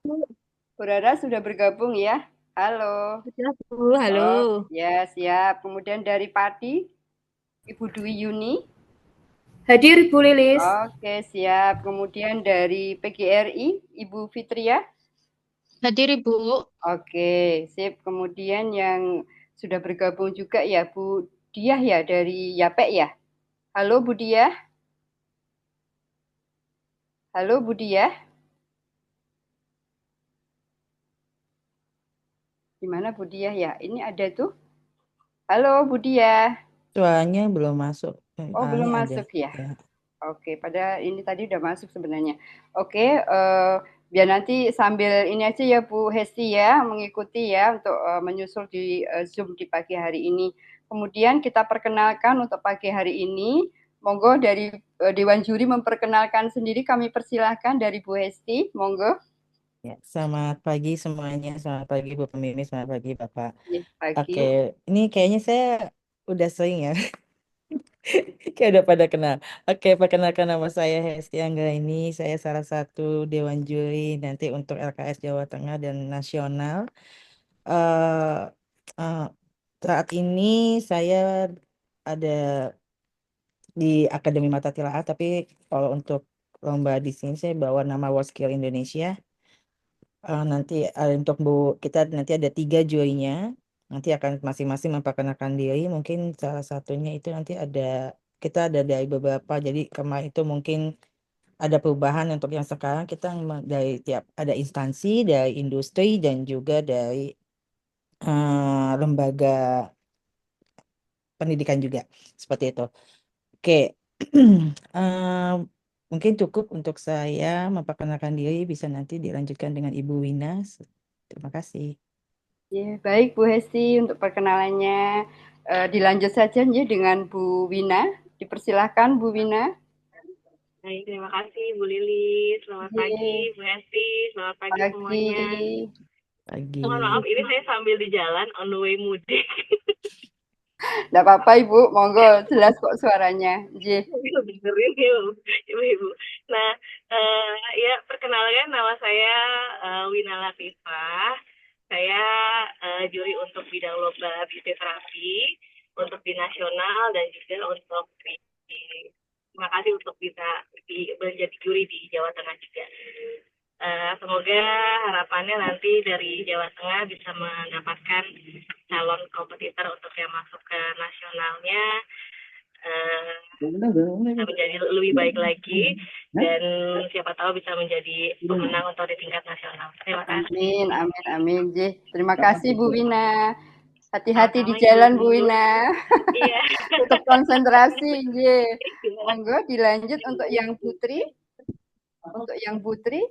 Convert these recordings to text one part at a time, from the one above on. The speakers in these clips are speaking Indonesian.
Bu Rara sudah bergabung ya? Halo. Sudah, Bu. Halo. Oh, ya siap. Kemudian dari Padi, Ibu Dwi Yuni. Hadir, Bu Lilis. Oke, siap. Kemudian dari PGRI, Ibu Fitria. Hadir Ibu. Oke, sip. Kemudian yang sudah bergabung juga ya Bu Diah ya dari Yapek ya. Halo Bu Diah. Halo Bu Diah. Di mana Bu Diah ya? Ini ada tuh. Halo Bu Diah. Suaranya belum masuk. Oh, belum Ini ada. masuk ya. Ya. Oke, pada ini tadi udah masuk sebenarnya. Oke, biar nanti sambil ini aja ya Bu Hesti ya, mengikuti ya untuk menyusul di Zoom di pagi hari ini. Kemudian kita perkenalkan untuk pagi hari ini, monggo dari Dewan Juri memperkenalkan sendiri, kami persilahkan dari Bu Hesti, monggo. Ya, selamat pagi semuanya. Selamat pagi Bu Pemimpin, selamat pagi Bapak. Ya, pagi. Oke, ini kayaknya saya udah sering ya. Kayak udah pada kenal. Oke, perkenalkan nama saya Hesti Anggraini. Saya salah satu Dewan Juri nanti untuk LKS Jawa Tengah dan Nasional. eh eh, Saat ini saya ada di Akademi Mata Tila'a, tapi kalau untuk lomba di sini saya bawa nama WorldSkill Indonesia. Nanti untuk kita nanti ada 3 jurinya, nanti akan masing-masing memperkenalkan diri. Mungkin salah satunya itu nanti kita ada dari beberapa. Jadi kemarin itu mungkin ada perubahan untuk yang sekarang kita dari tiap ada instansi, dari industri dan juga dari lembaga pendidikan juga seperti itu. Oke, eh, mungkin cukup untuk saya memperkenalkan diri. Bisa nanti dilanjutkan dengan Ibu Wina. Terima kasih. Ya, baik Bu Hesti untuk perkenalannya. Dilanjut saja ya dengan Bu Wina. Dipersilahkan Bu Wina. Baik, terima kasih Bu Lilis. Selamat pagi, Ya, Bu Hesti. Selamat pagi pagi. semuanya. Pagi. Mohon maaf, ini saya sambil di jalan on the way mudik. Tidak apa-apa Ibu, monggo jelas kok suaranya. J. Dengerin ya, Ibu-Ibu. Nah, ya perkenalkan nama saya Wina Latifah. Saya juri untuk bidang lomba fisioterapi untuk di nasional dan juga untuk terima kasih untuk bisa menjadi juri di Jawa Tengah juga. Semoga harapannya nanti dari Jawa Tengah bisa mendapatkan calon kompetitor untuk yang masuk ke nasionalnya, bisa menjadi lebih baik lagi dan siapa tahu bisa menjadi pemenang untuk di tingkat nasional. Terima kasih. Amin, amin, amin. J. Terima kasih Bu Wina. Hati-hati di Sama-sama, jalan Bu Ibu. Wina. Iya. Tetap konsentrasi. J. Monggo dilanjut untuk yang Putri. Untuk yang Putri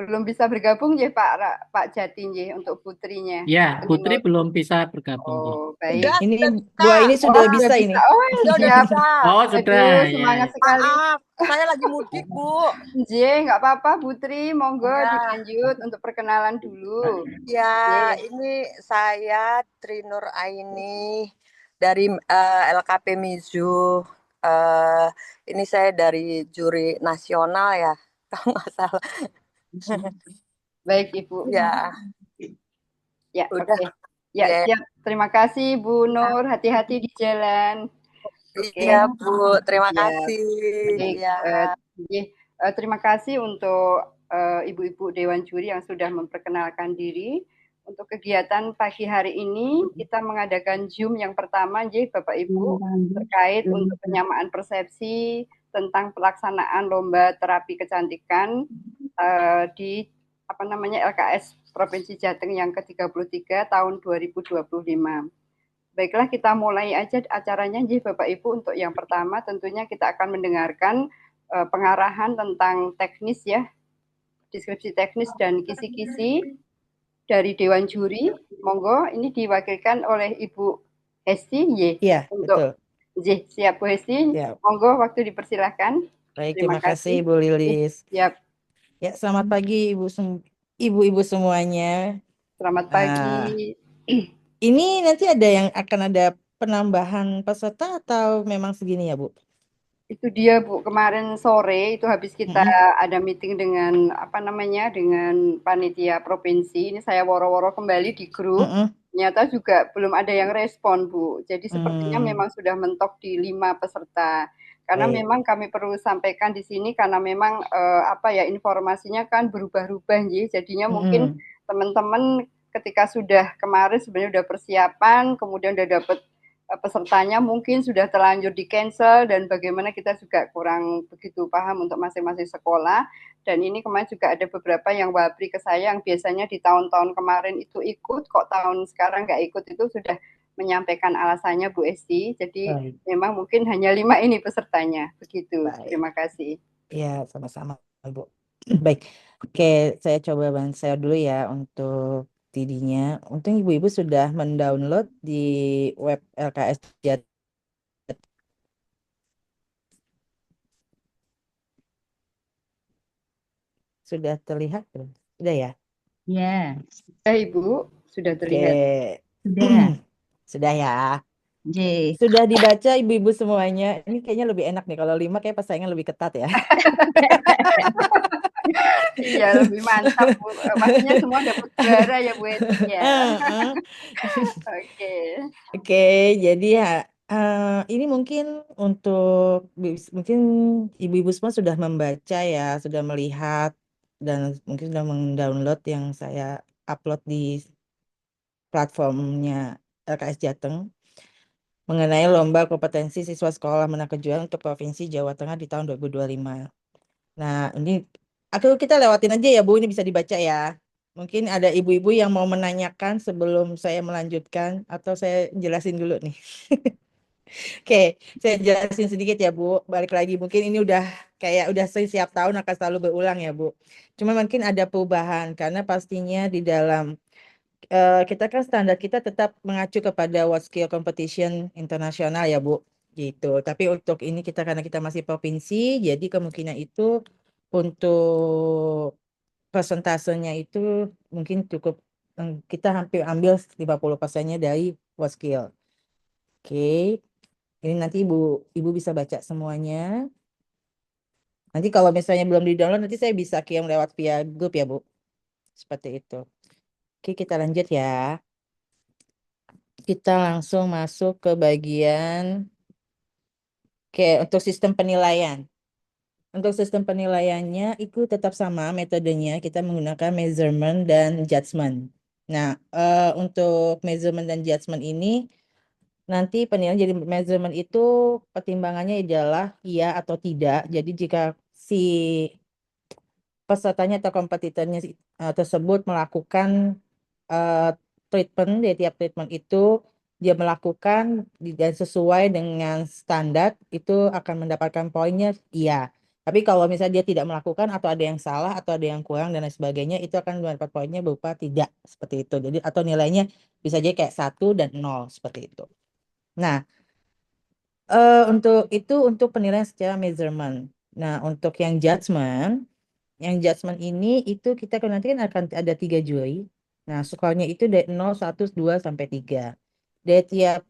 belum bisa bergabung ya Pak Jatin ya untuk putrinya. Ya, Putri belum bisa bergabung, Bu. Oh, baik. Ini Sudah dua bisa. ini Oh, sudah sudah bisa bisa. ini. Oh, Sudah siap. bisa. Oh, sudah. Aduh, Ya, semangat ya. sekali. Maaf, saya lagi mudik, Bu. J, nggak apa-apa Putri, monggo Ya, dilanjut untuk perkenalan dulu. ya, J. ini saya Trinur Aini dari LKP Mizu. Eh, ini saya dari juri nasional ya, kalau nggak salah. Baik Ibu. Ya, Ya, udah. oke. Ya, Ya, siap. Terima kasih Bu Nur, hati-hati di jalan. iya, Oke, Bu. Terima siap. kasih. Baik, Ya. terima kasih untuk Ibu-Ibu Dewan Juri yang sudah memperkenalkan diri. Untuk kegiatan pagi hari ini, kita mengadakan Zoom yang pertama, Bapak Ibu, terkait untuk penyamaan persepsi tentang pelaksanaan lomba terapi kecantikan di LKS Provinsi Jateng yang ke-33 tahun 2025. Baiklah, kita mulai aja acaranya, Bapak Ibu. Untuk yang pertama, tentunya kita akan mendengarkan pengarahan tentang teknis ya, deskripsi teknis dan kisi-kisi dari Dewan Juri. Monggo, ini diwakilkan oleh Ibu Hesti, Iya, untuk betul. siap Bu Hesti. Ya. Monggo, waktu dipersilahkan. Baik, Terima terima kasih kasih. Bu Lilis. Siap. Ya, selamat pagi ibu-ibu semuanya. Selamat pagi. Ini nanti ada penambahan peserta atau memang segini ya, Bu? Itu dia Bu, kemarin sore itu habis kita ada meeting dengan dengan panitia provinsi. Ini saya woro-woro kembali di grup. Mm-mm. Ternyata juga belum ada yang respon Bu. Jadi sepertinya memang sudah mentok di 5 peserta. Karena Baik. memang kami perlu sampaikan di sini karena memang informasinya kan berubah-ubah jadinya mungkin teman-teman ketika sudah kemarin sebenarnya udah persiapan, kemudian udah dapat pesertanya mungkin sudah terlanjur di cancel dan bagaimana kita juga kurang begitu paham untuk masing-masing sekolah. Dan ini kemarin juga ada beberapa yang wabri ke saya yang biasanya di tahun-tahun kemarin itu ikut, kok tahun sekarang nggak ikut, itu sudah menyampaikan alasannya Bu Esti. Jadi Baik. memang mungkin hanya 5 ini pesertanya. Begitu. Baik. Terima kasih. Ya, sama-sama, Ibu. Baik. Oke, saya coba share dulu ya untuk TD-nya. Untung ibu-ibu sudah mendownload di web LKS Jateng. Sudah terlihat belum? Sudah ya? Ya, Ibu, sudah Oke. terlihat. sudah. Sudah ya. J. Sudah dibaca ibu-ibu semuanya. Ini kayaknya lebih enak nih. Kalau 5 kayak persaingan lebih ketat ya. Iya, lebih mantap Bu. Maksudnya semua dapat juara ya Bu Esti ya. Oke. Oke, jadi ya ini mungkin untuk mungkin ibu-ibu semua sudah membaca ya, sudah melihat dan mungkin sudah mendownload yang saya upload di platformnya LKS Jateng mengenai lomba kompetensi siswa sekolah menengah kejuaraan untuk Provinsi Jawa Tengah di tahun 2025. Nah, ini kita lewatin aja ya Bu, ini bisa dibaca ya. Mungkin ada ibu-ibu yang mau menanyakan sebelum saya melanjutkan atau saya jelasin dulu nih. Oke, saya jelasin sedikit ya Bu. Balik lagi, mungkin ini udah setiap tahun akan selalu berulang ya Bu. Cuma mungkin ada perubahan karena pastinya di dalam kita kan standar kita tetap mengacu kepada World Skill Competition internasional ya Bu. Gitu. Tapi untuk ini karena kita masih provinsi, jadi kemungkinan itu untuk persentasenya itu mungkin cukup kita hampir ambil 50%-nya dari World Skill. Oke. Ini nanti ibu bisa baca semuanya. Nanti kalau misalnya belum di-download, nanti saya bisa kirim lewat via grup ya, Bu. Seperti itu. Oke, kita lanjut ya. Kita langsung masuk ke bagian untuk sistem penilaian. Untuk sistem penilaiannya itu tetap sama metodenya, kita menggunakan measurement dan judgment. Nah, untuk measurement dan judgment ini nanti penilaian jadi measurement itu pertimbangannya adalah iya atau tidak. Jadi jika si pesertanya atau kompetitornya tersebut melakukan treatment, di tiap treatment itu dia melakukan dan sesuai dengan standar, itu akan mendapatkan poinnya iya. Tapi kalau misalnya dia tidak melakukan atau ada yang salah atau ada yang kurang dan lain sebagainya, itu akan mendapat poinnya berupa tidak seperti itu. Jadi atau nilainya bisa jadi kayak 1 dan 0 seperti itu. Nah, untuk penilaian secara measurement. Nah, untuk yang judgment ini itu kita nanti kan akan ada 3 juri. Nah, skornya itu dari 0, 1, 2, sampai 3. Dari tiap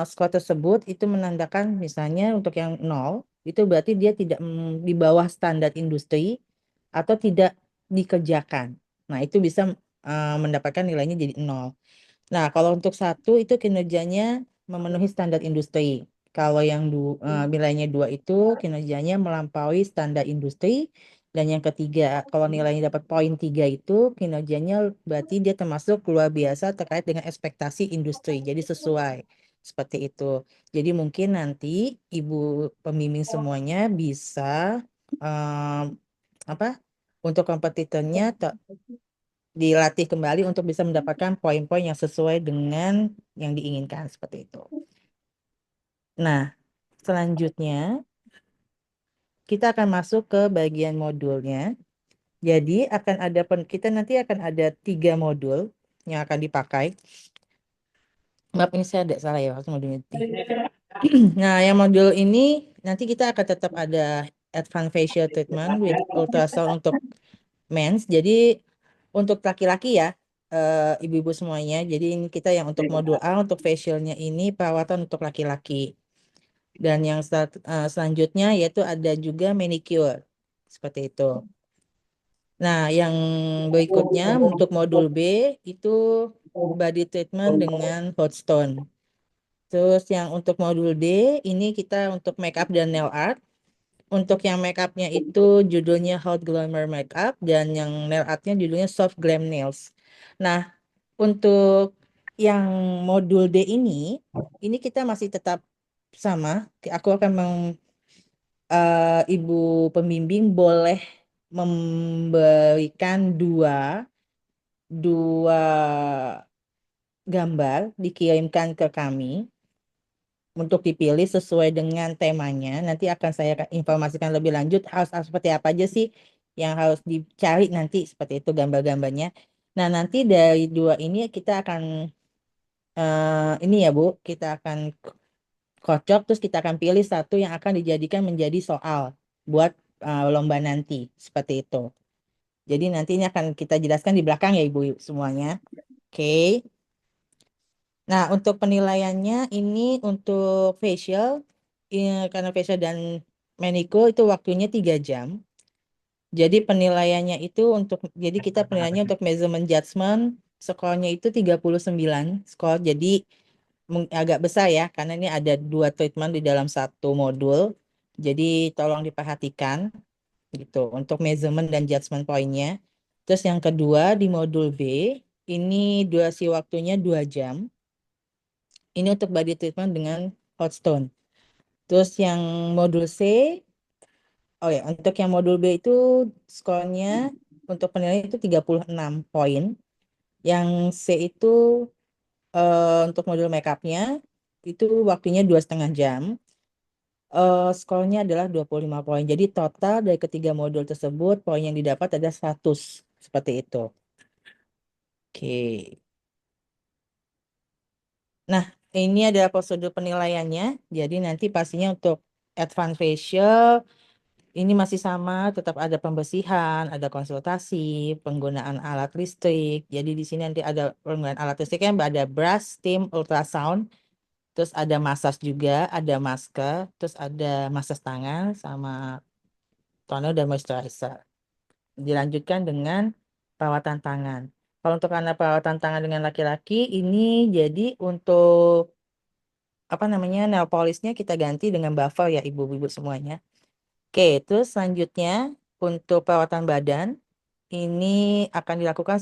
skor tersebut itu menandakan misalnya untuk yang 0, itu berarti dia tidak di bawah standar industri atau tidak dikerjakan. Nah, itu bisa mendapatkan nilainya jadi 0. Nah, kalau untuk 1 itu kinerjanya memenuhi standar industri. Kalau yang nilainya 2 itu kinerjanya melampaui standar industri. Dan yang ketiga, kalau nilainya dapat poin 3 itu kinerjanya berarti dia termasuk luar biasa terkait dengan ekspektasi industri. Jadi sesuai seperti itu. Jadi mungkin nanti ibu pembimbing semuanya bisa untuk kompetitornya dilatih kembali untuk bisa mendapatkan poin-poin yang sesuai dengan yang diinginkan seperti itu. Nah, selanjutnya kita akan masuk ke bagian modulnya. Jadi kita nanti akan ada 3 modul yang akan dipakai. Maaf, ini saya ada salah ya waktu modulnya. Nah, yang modul ini nanti kita akan tetap ada advanced facial treatment with ultrasound untuk mens. Jadi untuk laki-laki ya, ibu-ibu semuanya. Jadi ini kita yang untuk modul A untuk facialnya ini perawatan untuk laki-laki. Dan yang selanjutnya yaitu ada juga manicure. Seperti itu. Nah, yang berikutnya untuk modul B itu body treatment dengan hot stone. Terus yang untuk modul D ini kita untuk makeup dan nail art. Untuk yang makeupnya itu judulnya Hot Glamour Makeup dan yang nail artnya judulnya Soft Glam Nails. Nah, untuk yang modul D ini kita masih tetap sama. Aku akan ibu pembimbing boleh memberikan dua gambar dikirimkan ke kami untuk dipilih sesuai dengan temanya. Nanti akan saya informasikan lebih lanjut harus seperti apa aja sih yang harus dicari nanti seperti itu gambar-gambarnya. Nah, nanti dari dua ini kita akan ini ya Bu, kita akan kocok terus kita akan pilih satu yang akan dijadikan menjadi soal buat lomba nanti seperti itu. Jadi nanti ini akan kita jelaskan di belakang ya Ibu semuanya. Oke. Nah, untuk penilaiannya ini untuk facial, karena facial dan manicure itu waktunya 3 jam. Jadi penilaiannya itu jadi kita penilaiannya untuk measurement judgment, skornya itu 39 skor. Jadi agak besar ya, karena ini ada 2 treatment di dalam satu modul. Jadi tolong diperhatikan gitu untuk measurement dan judgment point-nya. Terus yang kedua di modul B, ini durasi waktunya 2 jam. Ini untuk body treatment dengan hot stone. Terus yang modul C, oh ya, untuk yang modul B itu skornya untuk penilaian itu 36 poin. Yang C itu untuk modul makeupnya itu waktunya 2,5 jam. Skornya adalah 25 poin. Jadi total dari ketiga modul tersebut poin yang didapat ada 100 seperti itu. Oke. Nah, ini adalah prosedur penilaiannya. Jadi nanti pastinya untuk advanced facial ini masih sama, tetap ada pembersihan, ada konsultasi, penggunaan alat listrik. Jadi di sini nanti ada penggunaan alat listriknya, ada brush, steam, ultrasound, terus ada massage juga, ada masker, terus ada massage tangan sama toner dan moisturizer. Dilanjutkan dengan perawatan tangan. Kalau untuk anak perawatan tangan dengan laki-laki ini jadi untuk apa namanya nail polishnya kita ganti dengan buffer ya ibu-ibu semuanya. Oke, terus selanjutnya untuk perawatan badan ini akan dilakukan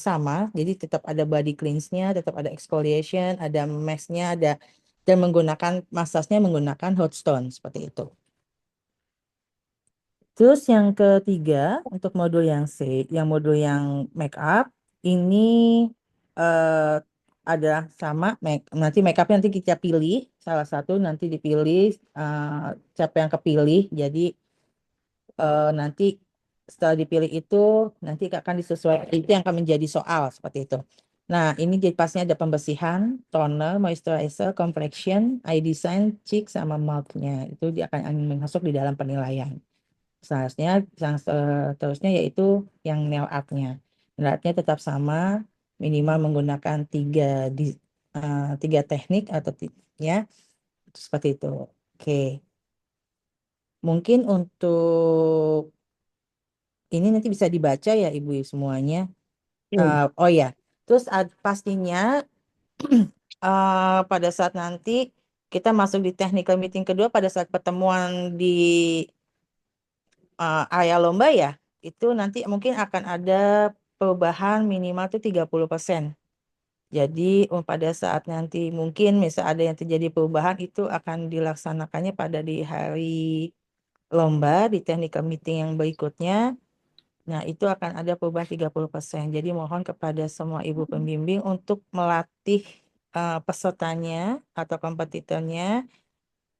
sama, jadi tetap ada body cleanse-nya, tetap ada exfoliation, ada mask-nya, ada dan menggunakan massage-nya menggunakan hot stone seperti itu. Terus yang ketiga untuk modul yang C, yang modul yang make up ini eh, adalah sama nanti make up nanti kita pilih salah satu nanti dipilih siapa yang kepilih. Jadi nanti setelah dipilih itu nanti akan disesuaikan itu yang akan menjadi soal seperti itu. Nah, ini jadi pastinya ada pembersihan, toner, moisturizer, complexion, eye design, cheek sama mouth-nya. Itu dia akan masuk di dalam penilaian. Selanjutnya, yang seterusnya yaitu yang nail art-nya. Nail art-nya tetap sama, minimal menggunakan tiga teknik atau ya seperti itu. Oke. Mungkin untuk ini nanti bisa dibaca ya Ibu semuanya. Oh ya, terus pastinya pada saat nanti kita masuk di technical meeting kedua pada saat pertemuan di area lomba ya, itu nanti mungkin akan ada perubahan minimal tuh 30%. Jadi pada saat nanti mungkin misal ada yang terjadi perubahan itu akan dilaksanakannya pada di hari lomba di technical meeting yang berikutnya. Nah, itu akan ada perubahan 30%. Jadi mohon kepada semua ibu pembimbing untuk melatih pesertanya atau kompetitornya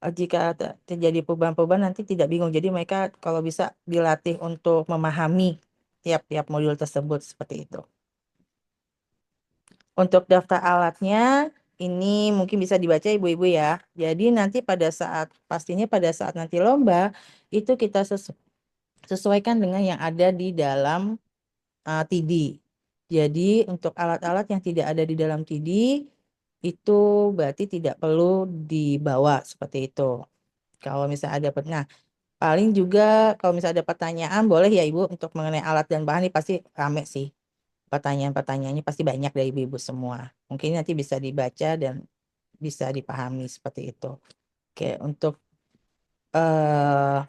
jika terjadi perubahan-perubahan nanti tidak bingung. Jadi mereka kalau bisa dilatih untuk memahami tiap-tiap modul tersebut seperti itu. Untuk daftar alatnya ini mungkin bisa dibaca ibu-ibu ya. Jadi nanti pastinya pada saat nanti lomba itu kita sesuaikan dengan yang ada di dalam TD. Jadi untuk alat-alat yang tidak ada di dalam TD itu berarti tidak perlu dibawa seperti itu. Kalau misalnya ada, nah paling juga kalau misalnya ada pertanyaan boleh ya Ibu untuk mengenai alat dan bahan ini pasti rame sih. Pertanyaan-pertanyaannya pasti banyak dari Ibu semua. Mungkin nanti bisa dibaca dan bisa dipahami seperti itu. Oke, untuk eh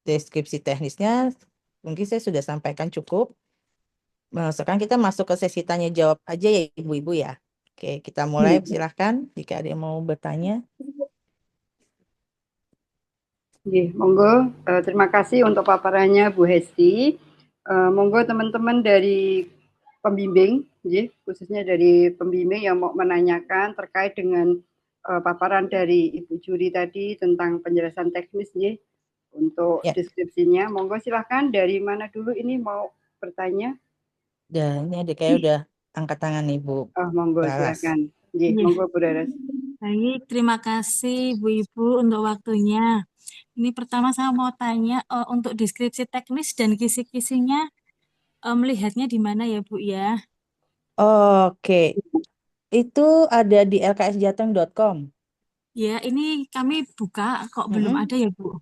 deskripsi teknisnya mungkin saya sudah sampaikan cukup. Nah, sekarang kita masuk ke sesi tanya jawab aja ya Ibu-Ibu ya. Oke, kita mulai silahkan jika ada yang mau bertanya. Monggo, terima kasih untuk paparannya Bu Hesti. Monggo teman-teman dari pembimbing, khususnya dari pembimbing yang mau menanyakan terkait dengan paparan dari Ibu Juri tadi tentang penjelasan teknis, untuk deskripsinya. Monggo silahkan, dari mana dulu ini mau bertanya? Dan ini ada kayak udah angkat tangan Ibu. Monggo silahkan. Monggo Bu Raras. Baik, terima kasih Bu Ibu untuk waktunya. Ini pertama saya mau tanya untuk deskripsi teknis dan kisi-kisinya melihatnya di mana ya Bu ya? Oke, itu ada di lksjateng.com. Ya, ini kami buka kok belum ada ya Bu.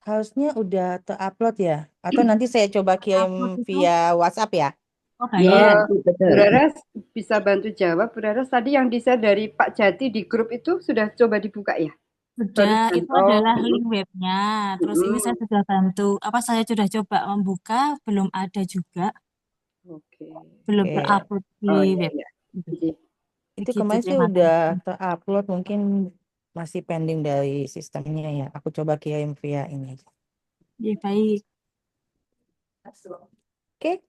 Harusnya udah terupload ya. Atau nanti saya coba kirim via WhatsApp ya. Iya, Bu Raras bisa bantu jawab. Bu Raras, tadi yang di-share dari Pak Jati di grup itu sudah coba dibuka ya? Sudah, itu adalah link webnya. Terus ini saya sudah bantu, saya sudah coba membuka, belum ada juga. Belum terupload di web. Itu kemarin sih udah terupload, mungkin masih pending dari sistemnya ya. Aku coba kirim via ini. Ya, baik. Oke,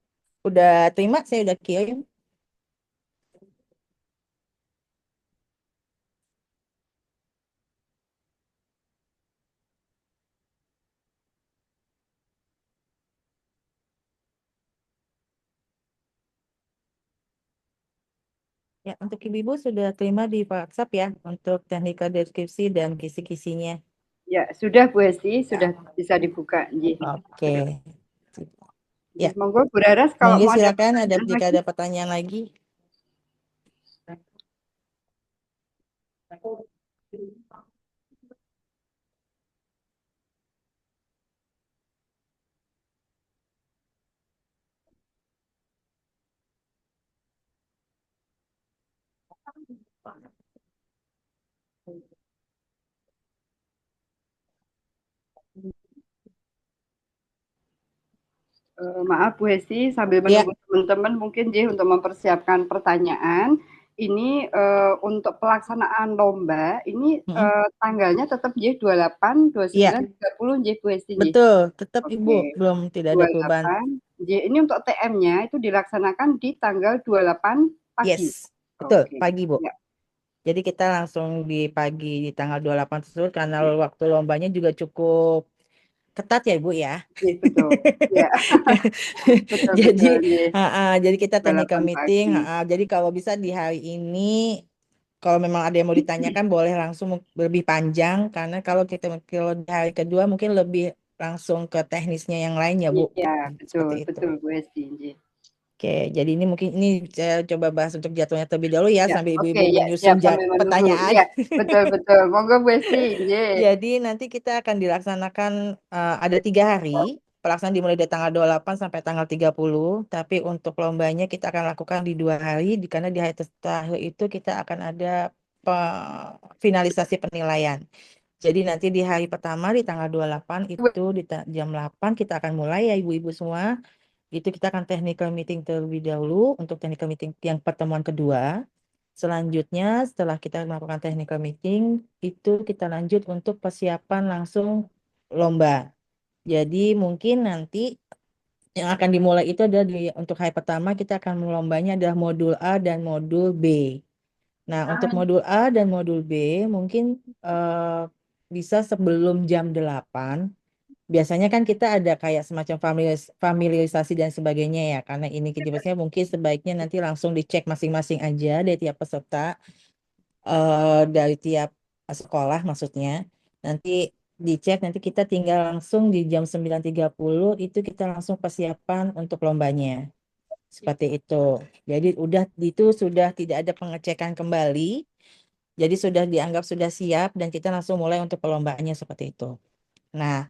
udah terima, saya udah kirim. Ya, untuk Ibu sudah terima di WhatsApp ya, untuk technical deskripsi dan kisi-kisinya. Ya, sudah Bu Hesti, sudah bisa dibuka. Oke. Ya, monggo Bu Raras kalau mau silakan jika ada pertanyaan lagi. Maaf Bu Hesti, sambil menunggu teman-teman mungkin untuk mempersiapkan pertanyaan. Ini untuk pelaksanaan lomba ini tanggalnya tetap 28, 29, 30 Bu Hesti. Betul, tetap Ibu belum tidak ada perubahan. Ini untuk TM-nya itu dilaksanakan di tanggal 28 pagi. Yes, betul, pagi Bu. Jadi kita langsung di pagi di tanggal 28 tersebut karena waktu lombanya juga cukup ketat ya Bu ya. Betul. Ya. Jadi kita technical meeting. Jadi kalau bisa di hari ini, kalau memang ada yang mau ditanyakan boleh langsung lebih panjang, karena kalau di hari kedua mungkin lebih langsung ke teknisnya yang lain ya Bu. Iya, betul Bu Hesti. Oke, jadi ini mungkin saya coba bahas untuk jadwalnya terlebih dahulu ya, sambil Ibu-Ibu menyusun pertanyaan. Ya, betul. Monggo Bu Hesti. Jadi nanti kita akan dilaksanakan ada 3 hari. Pelaksanaan dimulai dari tanggal 28 sampai tanggal 30. Tapi untuk lombanya kita akan lakukan di 2 hari, karena di hari terakhir itu kita akan ada finalisasi penilaian. Jadi nanti di hari pertama di tanggal 28 itu di jam 8 kita akan mulai ya Ibu-Ibu semua. Itu kita akan technical meeting terlebih dahulu untuk technical meeting yang pertemuan kedua. Selanjutnya setelah kita melakukan technical meeting itu kita lanjut untuk persiapan langsung lomba. Jadi mungkin nanti yang akan dimulai itu adalah untuk hari pertama kita akan melombanya adalah modul A dan modul B. Nah, untuk modul A dan modul B mungkin bisa sebelum jam 8. Biasanya kan kita ada kayak semacam familiarisasi dan sebagainya ya, karena ini biasanya mungkin sebaiknya nanti langsung dicek masing-masing aja dari tiap peserta, dari tiap sekolah maksudnya. Nanti dicek, nanti kita tinggal langsung di jam 9.30 itu kita langsung persiapan untuk lombanya. Seperti itu. Jadi itu sudah tidak ada pengecekan kembali. Jadi sudah dianggap sudah siap dan kita langsung mulai untuk perlombaannya seperti itu. Nah,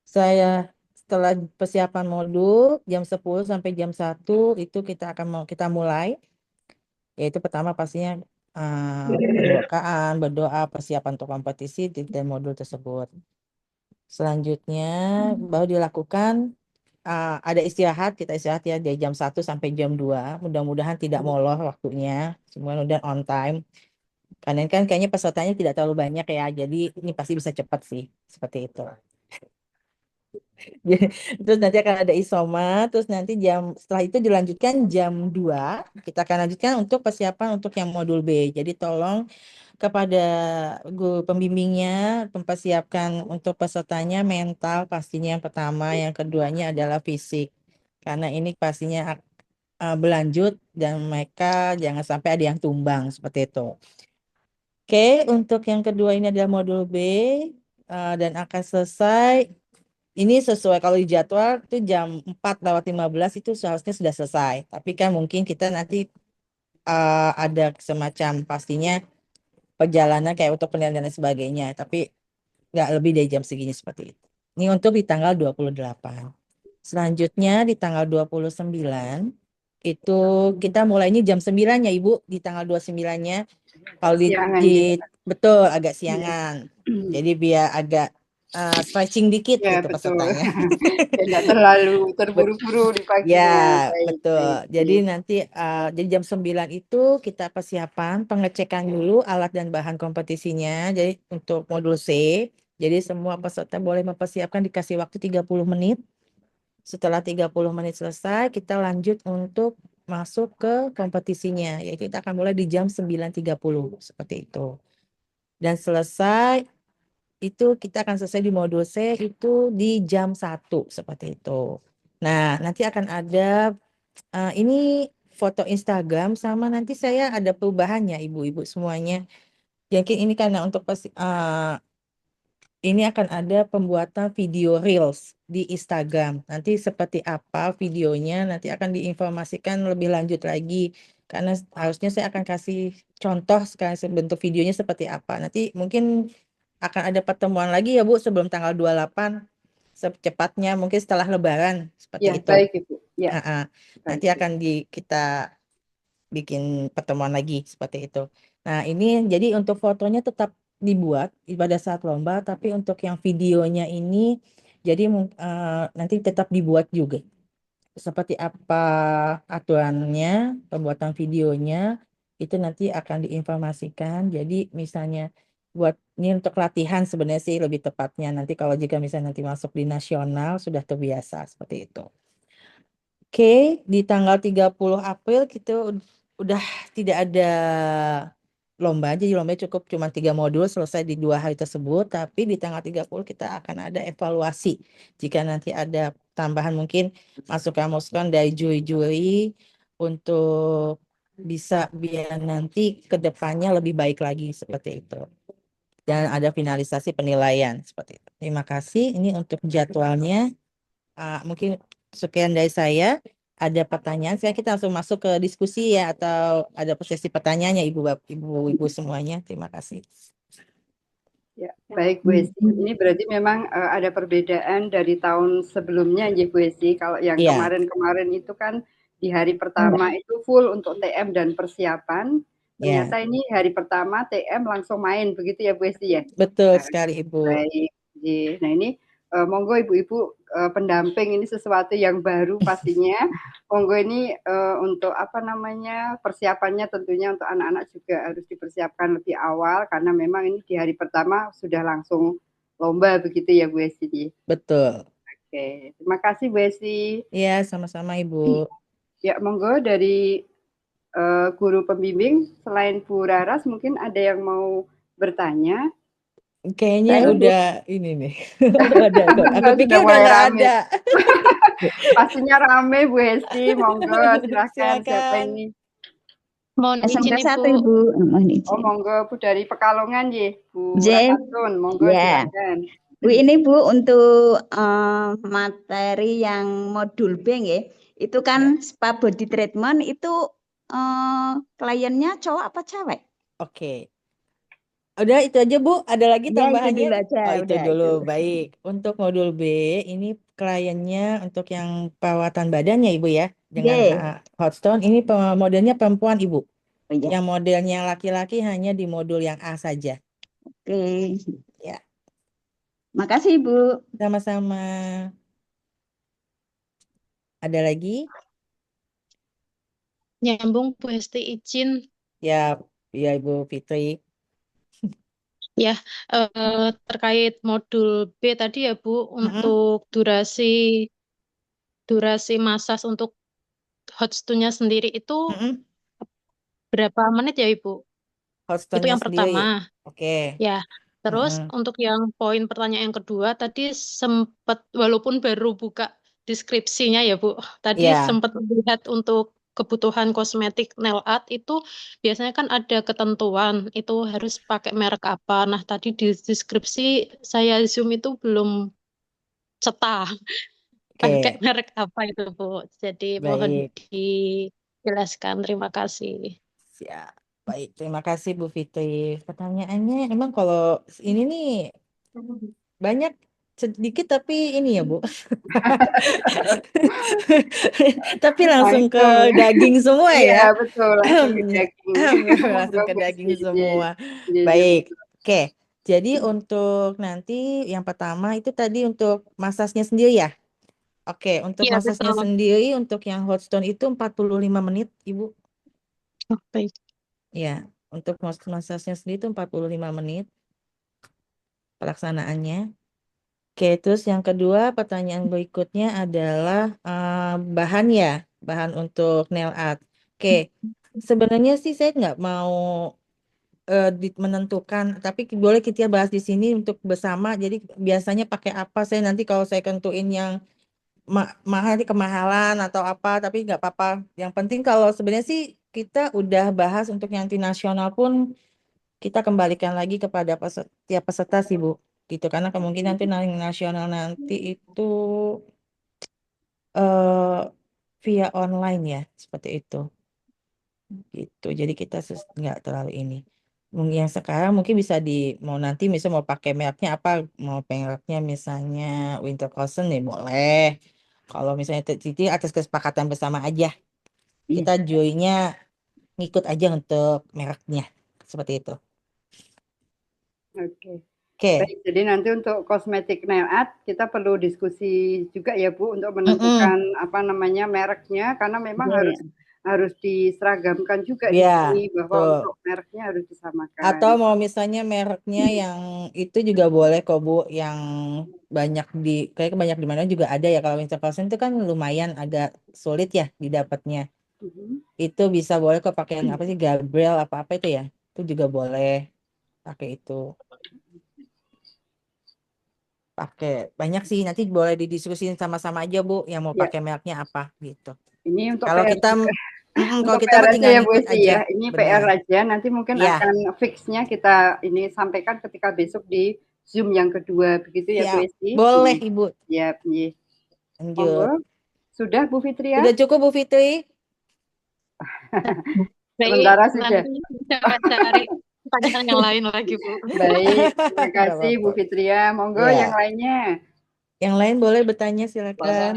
setelah persiapan modul jam 10 sampai jam 1 itu kita mulai. Yaitu pertama pastinya berdoa persiapan untuk kompetisi di modul tersebut. Selanjutnya baru dilakukan ada istirahat, kita istirahat ya dari jam 1 sampai jam 2. Mudah-mudahan tidak molor waktunya, semua udah on time. Karena kan kayaknya pesertanya tidak terlalu banyak ya, jadi ini pasti bisa cepat sih, seperti itu. Terus nanti akan ada isoma, terus nanti setelah itu dilanjutkan jam 2, kita akan lanjutkan untuk persiapan untuk yang modul B. Jadi tolong kepada guru pembimbingnya mempersiapkan untuk pesertanya mental pastinya yang pertama, yang keduanya adalah fisik. Karena ini pastinya berlanjut dan mereka jangan sampai ada yang tumbang seperti itu. Oke, untuk yang kedua ini adalah modul B dan akan selesai. Ini sesuai kalau di jadwal itu jam 4:15 itu seharusnya sudah selesai. Tapi kan mungkin kita nanti ada semacam pastinya perjalanan kayak untuk penilaian dan sebagainya. Tapi nggak lebih dari jam segini seperti itu. Ini untuk di tanggal 28. Selanjutnya di tanggal 29 itu kita mulainya jam 9 ya Ibu, di tanggal 29-nya. Kalau betul agak siangan. Jadi biar agak stretching dikit Ya, gitu betul. pesertanya. Tidak terlalu terburu-buru di paginya. Ya, Baik, betul. baik. Jadi nanti jadi jam 9 itu kita persiapan pengecekan dulu alat dan bahan kompetisinya. Jadi untuk modul C, jadi semua peserta boleh mempersiapkan dikasih waktu 30 menit. Setelah 30 menit selesai, kita lanjut untuk masuk ke kompetisinya. Yaitu kita akan mulai di jam 9.30 seperti itu. Dan selesai itu kita akan selesai di modul C itu di jam 1 seperti itu. Nah, nanti akan ada ini foto Instagram sama nanti saya ada perubahannya ibu-ibu semuanya. Jadi ini karena untuk ini akan ada pembuatan video reels di Instagram. Nanti seperti apa videonya nanti akan diinformasikan lebih lanjut lagi. Karena harusnya saya akan kasih contoh sekarang bentuk videonya seperti apa. Nanti mungkin akan ada pertemuan lagi ya Bu sebelum tanggal 28 secepatnya mungkin setelah Lebaran seperti Ya, itu. baik Ibu. Ya. Nanti akan kita bikin pertemuan lagi seperti itu. Nah ini jadi untuk fotonya tetap dibuat pada saat lomba, tapi untuk yang videonya ini jadi nanti tetap dibuat juga. Seperti apa aturannya pembuatan videonya itu nanti akan diinformasikan. Jadi misalnya buat ini untuk latihan sebenarnya sih lebih tepatnya nanti kalau jika misalnya nanti masuk di nasional sudah terbiasa seperti itu. Oke, di tanggal 30 April kita udah tidak ada lomba, jadi lomba cukup cuma 3 modul selesai di 2 hari tersebut, tapi di tanggal 30 kita akan ada evaluasi. Jika nanti ada tambahan mungkin masukan dari juri-juri untuk bisa biar nanti ke depannya lebih baik lagi seperti itu. Dan ada finalisasi penilaian seperti itu. Terima kasih. Ini untuk jadwalnya. Mungkin sekian dari saya. Ada pertanyaan, sekarang kita langsung masuk ke diskusi ya atau ada sesi pertanyaannya ibu-ibu semuanya. Terima kasih. Ya, baik Bu Esi. Ini berarti memang ada perbedaan dari tahun sebelumnya ya Bu Esi. Kalau yang kemarin-kemarin itu kan di hari pertama itu full untuk TM dan persiapan. Ternyata ini hari pertama TM langsung main begitu ya Bu Esi ya? Betul sekali Ibu. Baik. Nah ini monggo ibu-ibu pendamping ini sesuatu yang baru pastinya. Monggo ini untuk persiapannya tentunya untuk anak-anak juga harus dipersiapkan lebih awal karena memang ini di hari pertama sudah langsung lomba begitu ya Bu Esi. Betul. Oke, terima kasih Bu Esi. Iya, sama-sama Ibu. Ya, monggo dari guru pembimbing selain Bu Raras mungkin ada yang mau bertanya. Kayaknya udah ini nih. Aku pikir udah nggak ada. Pastinya rame Bu Esti, monggo silakan siapa ini. Mohon izin Ibu. Oh monggo Bu dari Pekalongan ya, Bu Ratun, monggo silakan. Bu ini Bu untuk materi yang modul B ya. Itu Ya, kan spa body treatment itu kliennya cowok apa cewek? oke. Udah itu aja Bu, ada lagi Ya itu tambahannya? dulu aja, Oh itu udah dulu, itu. baik. Untuk modul B, ini kliennya untuk yang perawatan badannya Ibu ya, dengan Ye. Hotstone, ini modelnya perempuan Ibu. Oh ya, Yang modelnya laki-laki hanya di modul yang A saja. oke. Ya, Makasih Ibu. sama-sama. Ada lagi? Nyambung Bu Hesti izin Ya, ya Ibu Fitri. ya terkait modul B tadi ya Bu Mm-mm, untuk durasi massage untuk hot stone-nya sendiri itu mm-mm. berapa menit ya Ibu? Itu Hotstone-nya yang sendiri. pertama. Oke. Ya, terus Mm-mm. untuk yang poin pertanyaan yang kedua tadi sempat walaupun baru buka deskripsinya ya Bu, tadi Ya, sempat melihat untuk kebutuhan kosmetik nail art itu biasanya kan ada ketentuan itu harus pakai merek apa. Nah, tadi di deskripsi saya zoom itu belum cetah pakai oke. merek apa itu Bu. Jadi mohon Baik. dijelaskan. Terima kasih. Siap. Baik, terima kasih Bu Fitri. Pertanyaannya emang kalau ini nih banyak sedikit tapi ini ya Bu. Tapi langsung ke Langsung. daging semua Iya, ya. betul. Langsung ke daging. Langsung Monggo ke Bu daging Esti. Iya, semua. iya, iya, Baik. betul. Oke. Jadi untuk nanti yang pertama itu tadi untuk masasnya sendiri ya. Oke, untuk Iya, masasnya betul. sendiri untuk yang hot stone itu 45 menit, Ibu. Oh, baik. Ya, untuk masasnya sendiri itu 45 menit pelaksanaannya. Oke, terus yang kedua pertanyaan berikutnya adalah bahan ya, bahan untuk nail art. Oke, sebenarnya sih saya nggak mau menentukan, tapi boleh kita bahas di sini untuk bersama. Jadi biasanya pakai apa? Saya nanti kalau saya tentuin yang mahal nanti kemahalan atau apa, tapi nggak apa-apa. Yang penting kalau sebenarnya sih kita udah bahas untuk yang tim nasional pun kita kembalikan lagi kepada tiap peserta sih Bu. Gitu karena kemungkinan tuh nasional nanti itu eh via online ya, seperti itu. Gitu. Jadi kita nggak terlalu ini. Yang sekarang mungkin bisa mau nanti misalnya mau pakai mereknya apa, mau mereknya misalnya Winter Colson ya boleh. Kalau misalnya itu atas kesepakatan bersama aja, Iya. kita joinnya ngikut aja untuk mereknya seperti itu. Oke. Oke. Baik, jadi nanti untuk kosmetik nail art kita perlu diskusi juga ya Bu untuk Mm-mm. menentukan apa namanya mereknya karena memang Iya, harus diseragamkan juga di Ya, sini bahwa betul. untuk mereknya harus disamakan. Atau mau misalnya mereknya yang itu juga boleh kok Bu, yang banyak kayak banyak di mana juga ada ya. Kalau Winter Colson itu kan lumayan agak sulit ya didapatnya. Mhm. Itu bisa boleh kok pakai yang apa sih Gabriel apa-apa itu ya. Itu juga boleh pakai itu. Pakai banyak sih nanti boleh didiskusin sama-sama aja Bu yang mau Ya, pakai mereknya apa gitu. ini untuk Kalau PR kita juga. kalau Untuk kita PR mah aja tinggal ya Bu ngikut Esti aja. ya. Ini PR Benar. aja. Nanti mungkin Ya, akan fixnya kita ini sampaikan ketika besok di Zoom yang kedua begitu ya Bu siap. Esti. Boleh Ibu. Ya, iya. Lanjut. Monggo. Sudah Bu Fitria? Sudah cukup Bu Fitri? Baik, Sementara sudah. nanti coba cari pertanyaan yang lain lagi, Bu. Baik, terima Nggak kasih Bu apa-apa. Fitria. Monggo Ya, yang lainnya. yang lain boleh bertanya silakan.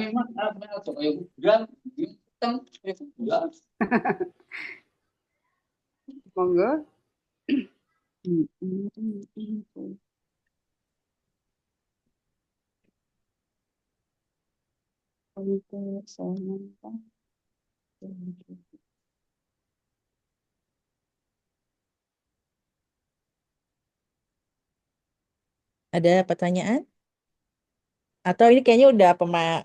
Monggo. Ada pertanyaan? Atau ini kayaknya udah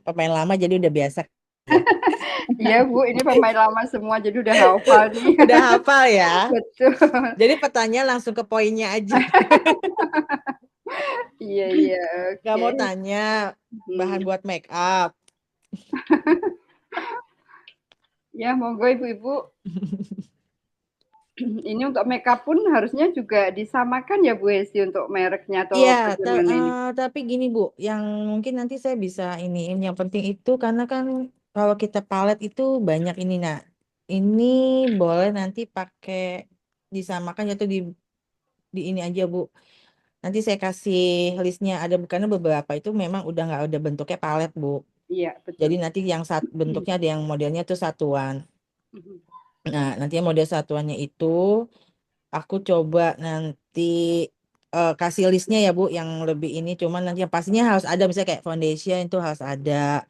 pemain lama jadi udah biasa ya. Iya Bu, ini pemain lama semua jadi udah hafal nih. Udah hafal ya. Betul. Jadi pertanyaan langsung ke poinnya aja. Iya, iya. Gak Oke. mau tanya bahan buat make up. Ya, monggo Ibu-ibu. Ini untuk makeup pun harusnya juga disamakan ya Bu Esti untuk mereknya atau Iya, bagaimana ini? tapi gini Bu, yang mungkin nanti saya bisa ini, yang penting itu karena kan kalau kita palet itu banyak ini. Nah, ini boleh nanti pakai disamakan atau di ini aja Bu. Nanti saya kasih listnya ada karena beberapa itu memang udah nggak ada bentuknya palet Bu. Iya, betul. Jadi nanti yang bentuknya ada yang modelnya tuh satuan. Nah, nanti yang model satuannya itu aku coba nanti kasih listnya ya Bu yang lebih ini. Cuman nanti yang pastinya harus ada misalnya kayak foundation itu harus ada.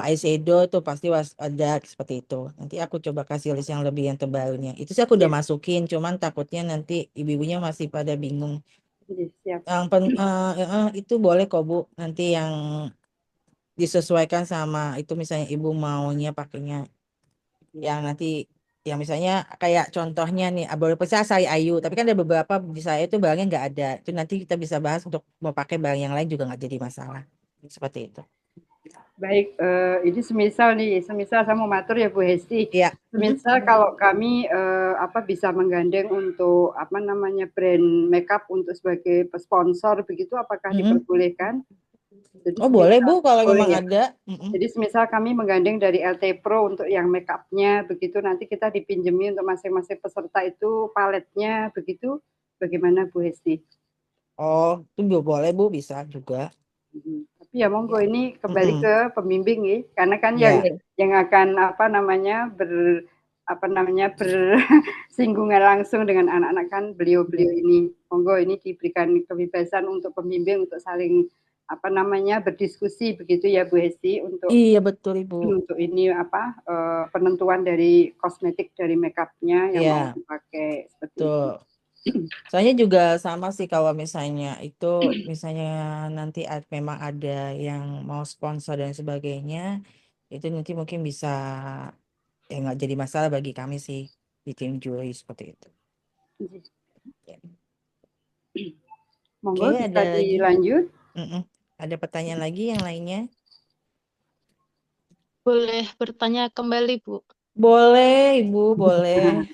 Eyeshadow tuh pasti ada seperti itu. Nanti aku coba kasih list yang lebih yang terbarunya. Itu sih aku udah Iya, masukin, cuman takutnya nanti ibu-ibunya masih pada bingung. iya, siap. Yang itu boleh kok Bu. Nanti yang disesuaikan sama itu misalnya ibu maunya pakainya yang nanti yang misalnya kayak contohnya nih boleh percaya Sari Ayu, tapi kan ada beberapa di saya itu barangnya nggak ada. Itu nanti kita bisa bahas untuk mau pakai barang yang lain juga nggak jadi masalah. Seperti itu. Baik, ini semisal saya mau matur ya Bu Hesti. Iya. Semisal kalau kami bisa menggandeng untuk brand makeup untuk sebagai sponsor begitu, apakah diperbolehkan? Jadi Oh boleh semisal, Bu kalau boleh memang ya? ada. Jadi semisal kami menggandeng dari LT Pro untuk yang makeupnya begitu, nanti kita dipinjemi untuk masing-masing peserta itu paletnya begitu, bagaimana Bu Hesti? Oh, itu boleh Bu, bisa juga. Tapi ya monggo Ya. ini kembali ke pembimbing ya, karena kan Ya. yang akan bersinggungan langsung dengan anak-anak kan beliau-beliau ini. Monggo ini diberikan kebebasan untuk pembimbing untuk saling berdiskusi begitu ya Bu Hesti untuk Iya betul Ibu. untuk ini penentuan dari kosmetik dari makeupnya yang Iya. mau dipakai seperti itu. Betul. Soalnya juga sama sih kalau misalnya itu misalnya nanti memang ada yang mau sponsor dan sebagainya, itu nanti mungkin bisa nggak jadi masalah bagi kami sih di tim juri seperti itu. Ya. Monggo Oke, bisa ada lagi. dilanjut. Ada pertanyaan lagi yang lainnya? Boleh bertanya kembali, Bu? Boleh, Ibu, boleh.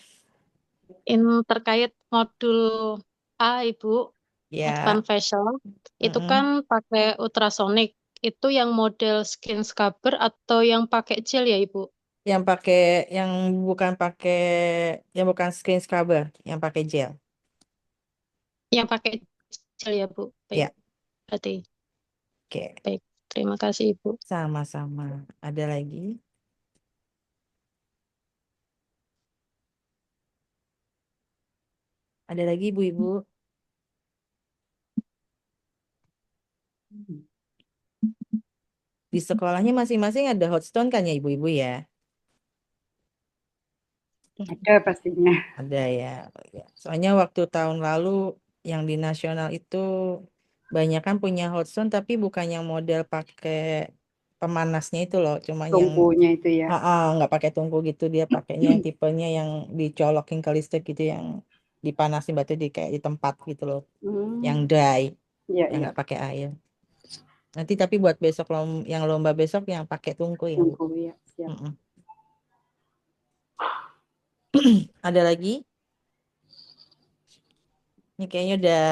Ini terkait modul A, Ibu, Ya. Advanced Facial, itu kan pakai ultrasonic. Itu yang model skin scrubber atau yang pakai gel ya, Ibu? Yang bukan skin scrubber, yang pakai gel. Yang pakai gel ya, Bu. Baik. Ya. Berarti. Oke. Baik, terima kasih, Ibu. Sama-sama. Ada lagi? Ada lagi Ibu-ibu? Di sekolahnya masing-masing ada hotstone kan ya Ibu-ibu ya? Ada pastinya. Ada ya. Soalnya waktu tahun lalu yang di nasional itu banyak kan punya hotstone tapi bukan yang model pakai pemanasnya itu loh, cuma yang Tungkunya itu ya. nggak pakai tungku gitu, dia pakainya yang tipenya yang dicolokin ke listrik gitu, yang dipanasin batu kayak di tempat gitu loh, yang dry, yang nggak pakai air. Nanti tapi buat besok yang lomba besok yang pakai tungku ya. Tungku ya, siap. Ada lagi? Ini kayaknya udah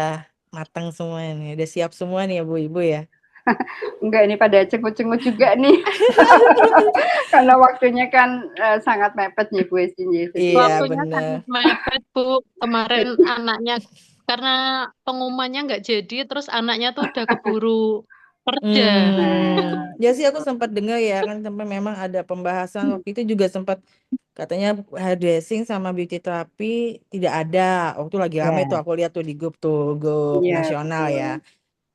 matang semua nih, udah siap semua nih ya Bu Ibu ya. Enggak, ini pada cengut-cengut juga nih. Karena waktunya kan sangat mepet nih Bu Esti. Iya, waktunya benar. sangat mepet Bu. Kemarin anaknya karena pengumumannya nggak jadi, terus anaknya tuh udah keburu kerja. Ya sih aku sempat dengar ya kan, sampai memang ada pembahasan waktu itu juga sempat katanya hairdressing sama beauty therapy tidak ada. Waktu lagi rame tuh aku lihat tuh di grup nasional ya.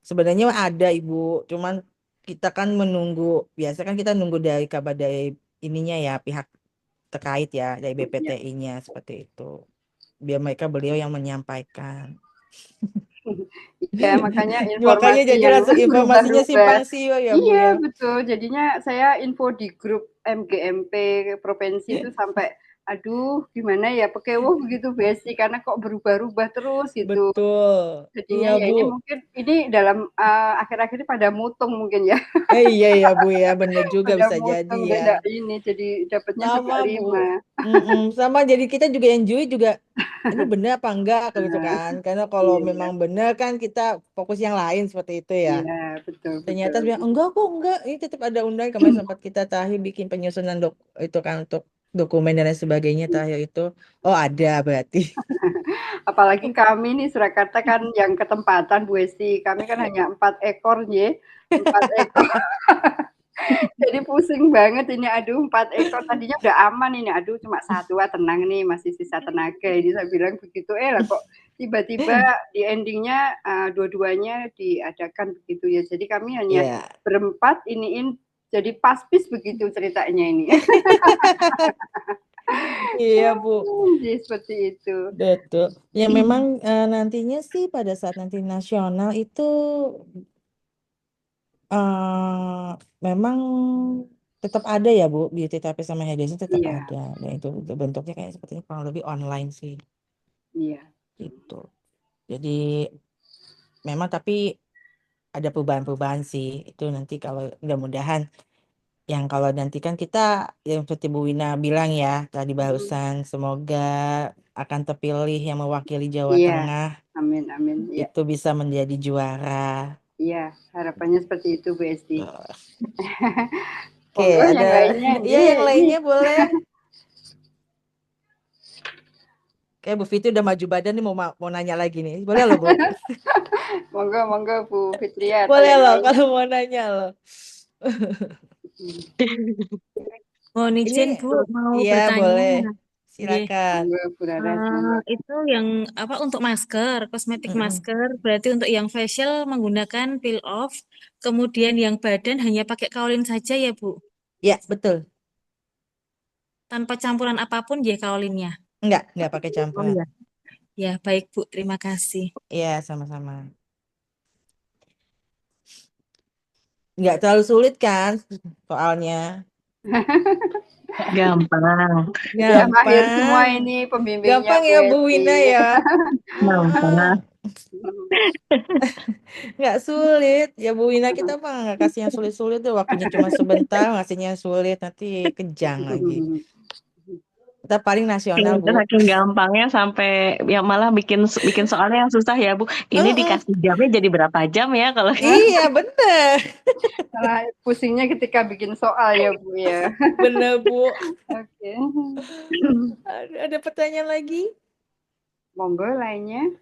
Sebenarnya ada Ibu, cuman kita kan menunggu, biasa kan kita nunggu dari kabar dari ininya ya, pihak terkait ya, dari BPTI-nya seperti itu. Biar beliau yang menyampaikan. Ya, makanya Makanya jadi langsung informasinya simpang siur ya Bu ya. Betul. Jadinya saya info di grup MGMP provinsi itu sampai aduh gimana ya, pekewo begitu Besti, karena kok berubah-ubah terus gitu. Betul. Jadinya Iya, ya Bu. ini mungkin ini dalam akhir-akhir ini pada mutung mungkin ya. Iya ya Bu ya, bener juga Pada bisa jadi mutung ya. beda ini, jadi dapatnya juga Sama Bu. 5. Sama jadi kita juga yang jui juga ini bener apa enggak kalau gitu Nah, kan. Karena kalau iya, memang bener kan kita fokus yang lain seperti itu ya. iya, betul, Ternyata betul. bilang enggak kok enggak, ini tetap ada undangan. Kemarin sempat kita terakhir bikin penyusunan itu kan untuk dokumen dan lain sebagainya terakhir itu. Oh ada berarti. Apalagi kami nih Surakarta kan yang ketempatan Bu Esti, kami kan hanya 4 ekor ya, 4 ekor. Jadi pusing banget ini, aduh 4 ekor, tadinya udah aman ini, aduh cuma 1, tenang nih masih sisa tenaga ini, saya bilang begitu, lah kok tiba-tiba di endingnya dua-duanya diadakan begitu ya. Jadi kami hanya Iya. berempat iniin jadi paspis begitu ceritanya ini. Iya Bu. Jadi seperti itu. Betul. Ya memang nantinya sih pada saat nanti nasional itu memang tetap ada ya Bu, beauty therapy sama hairdressing tetap Iya, ada. Dan itu bentuknya kayak sepertinya kurang lebih online sih iya. gitu. Jadi memang tapi ada perubahan-perubahan sih. Itu nanti kalau mudah-mudahan yang kalau nanti kan kita yang seperti Bu Wina bilang ya tadi barusan semoga akan terpilih yang mewakili Jawa Iya, Tengah amin, amin. Iya, itu bisa menjadi juara. iya, harapannya seperti itu Bu Esti. Oke, Monggo yang ada lainnya. iya yang lainnya boleh. Kayak Bu Fitri udah maju badan nih mau nanya lagi nih. Boleh loh Bu? Monggo, monggo Bu Fitria atau Boleh yang loh lainnya. kalau mau nanya loh. Mohon izin Ini Bu, mau iya bertanya. boleh. Nggih. Silakan. Monggo Bu Laras, monggo. Itu yang apa untuk masker, kosmetik Mm-mm. masker, berarti untuk yang facial menggunakan peel off, kemudian yang badan hanya pakai kaolin saja ya Bu, Ya, betul. tanpa campuran apapun ya kaolinnya. Enggak pakai Oh campuran. ya, ya baik Bu, terima kasih. Iya, sama-sama. Enggak terlalu sulit kan soalnya. Gampang. Ya, mahir semua Gampang. ini pembimbingnya Gampang Bu ya Bu Esti. Wina ya. Gampang. Nggak sulit ya Bu Wina, kita mah nggak kasih yang sulit-sulit tuh, waktunya cuma sebentar ngasihnya yang sulit nanti kejang lagi. Kita paling nasional Itu Bu. saking gampangnya sampai ya malah bikin soalnya yang susah ya Bu. Ini dikasih jamnya jadi berapa jam ya kalau Iya bener. Malah pusingnya ketika bikin soal ya Bu ya. Bener Bu. Oke. Ada pertanyaan lagi? Monggo lainnya.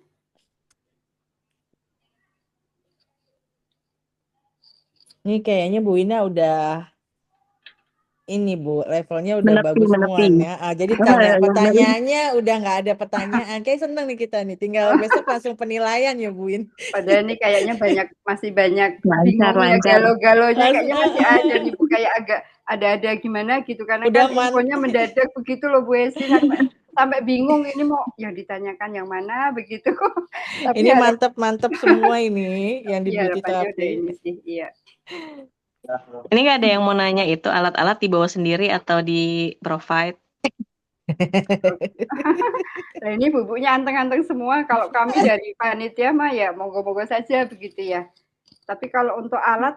Ini kayaknya Bu Wina udah ini Bu, levelnya udah bagus semua menepi. nih. Jadi pertanyaannya udah nggak ada pertanyaan. Kayak seneng nih kita nih. Tinggal besok langsung penilaian ya Bu Win. Padahal nih kayaknya masih banyak Lancar. bingungnya, galo-galonya Langsung, kayaknya masih ada nih Bu, kayak agak ada gimana gitu, karena Udah kan infonya mendadak begitu loh Bu Esti, sampai bingung ini mau yang ditanyakan yang mana begitu. Tapi Ini mantep semua ini yang di iya, beauty harapannya udah therapy. ini sih, iya. Ini nggak ada yang mau nanya itu alat-alat dibawa sendiri atau di provide? Nah ini bubuknya anteng-anteng semua. Kalau kami dari panitia mah ya monggo-monggo saja begitu ya. Tapi kalau untuk alat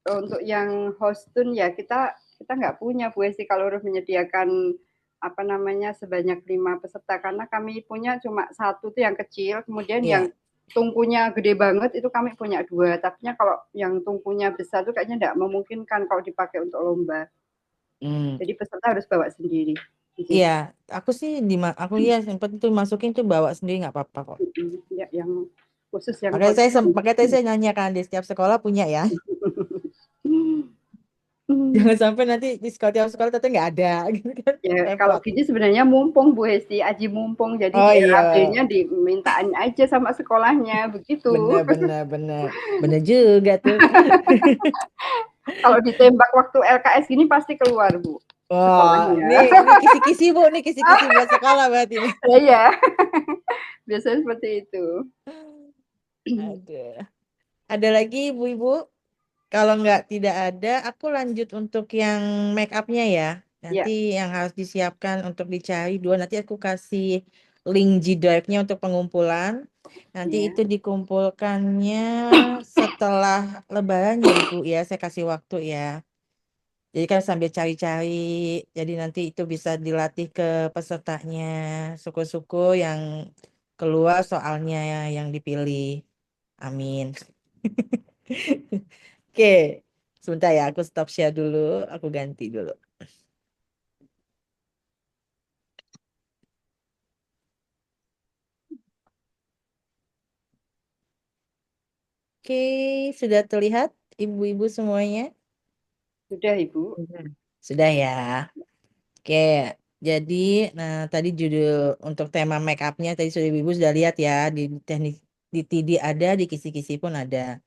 untuk yang hostun ya kita nggak punya Bu Esti kalau harus menyediakan apa namanya sebanyak 5 peserta, karena kami punya cuma 1 tuh yang kecil, kemudian yang tungkunya gede banget itu kami punya 2. Tapi kalau yang tungkunya besar tuh kayaknya nggak memungkinkan kalau dipakai untuk lomba. Jadi peserta harus bawa sendiri. Iya, aku ya sempat itu masukin tuh bawa sendiri nggak apa-apa kok. Ya, yang khusus yang Makanya tadi saya nanya kan di setiap sekolah punya ya. Jangan sampai nanti di tiap sekolah ternyata nggak ada gitu kan. Ya, kalau gini sebenarnya mumpung Bu Hesti, aji mumpung. Jadi RAB-nya dimintain aja sama sekolahnya begitu. Bener juga tuh. Kalau ditembak waktu LKS gini pasti keluar Bu. Wah, ini kisi-kisi Bu, nih kisi-kisi buat sekolah berarti ini. Iya. Biasanya seperti itu. Ada lagi Ibu-ibu? Kalau tidak ada, aku lanjut untuk yang make up-nya ya. Ya, Nanti yang harus disiapkan untuk dicari dua, nanti aku kasih link G Drive-nya untuk pengumpulan. Nanti ya. itu dikumpulkannya setelah Lebaran ya Ibu ya, saya kasih waktu ya. Jadi kan sambil cari-cari, jadi nanti itu bisa dilatih ke pesertanya, suku-suku yang keluar soalnya yang dipilih. Amin. Oke, sebentar ya, aku stop share dulu, aku ganti dulu. Oke, sudah terlihat ibu-ibu semuanya? Sudah, Ibu. Sudah ya. Oke, jadi nah tadi judul untuk tema make up-nya tadi sudah ibu sudah lihat ya di teknik di TD ada, di kisi-kisi pun ada.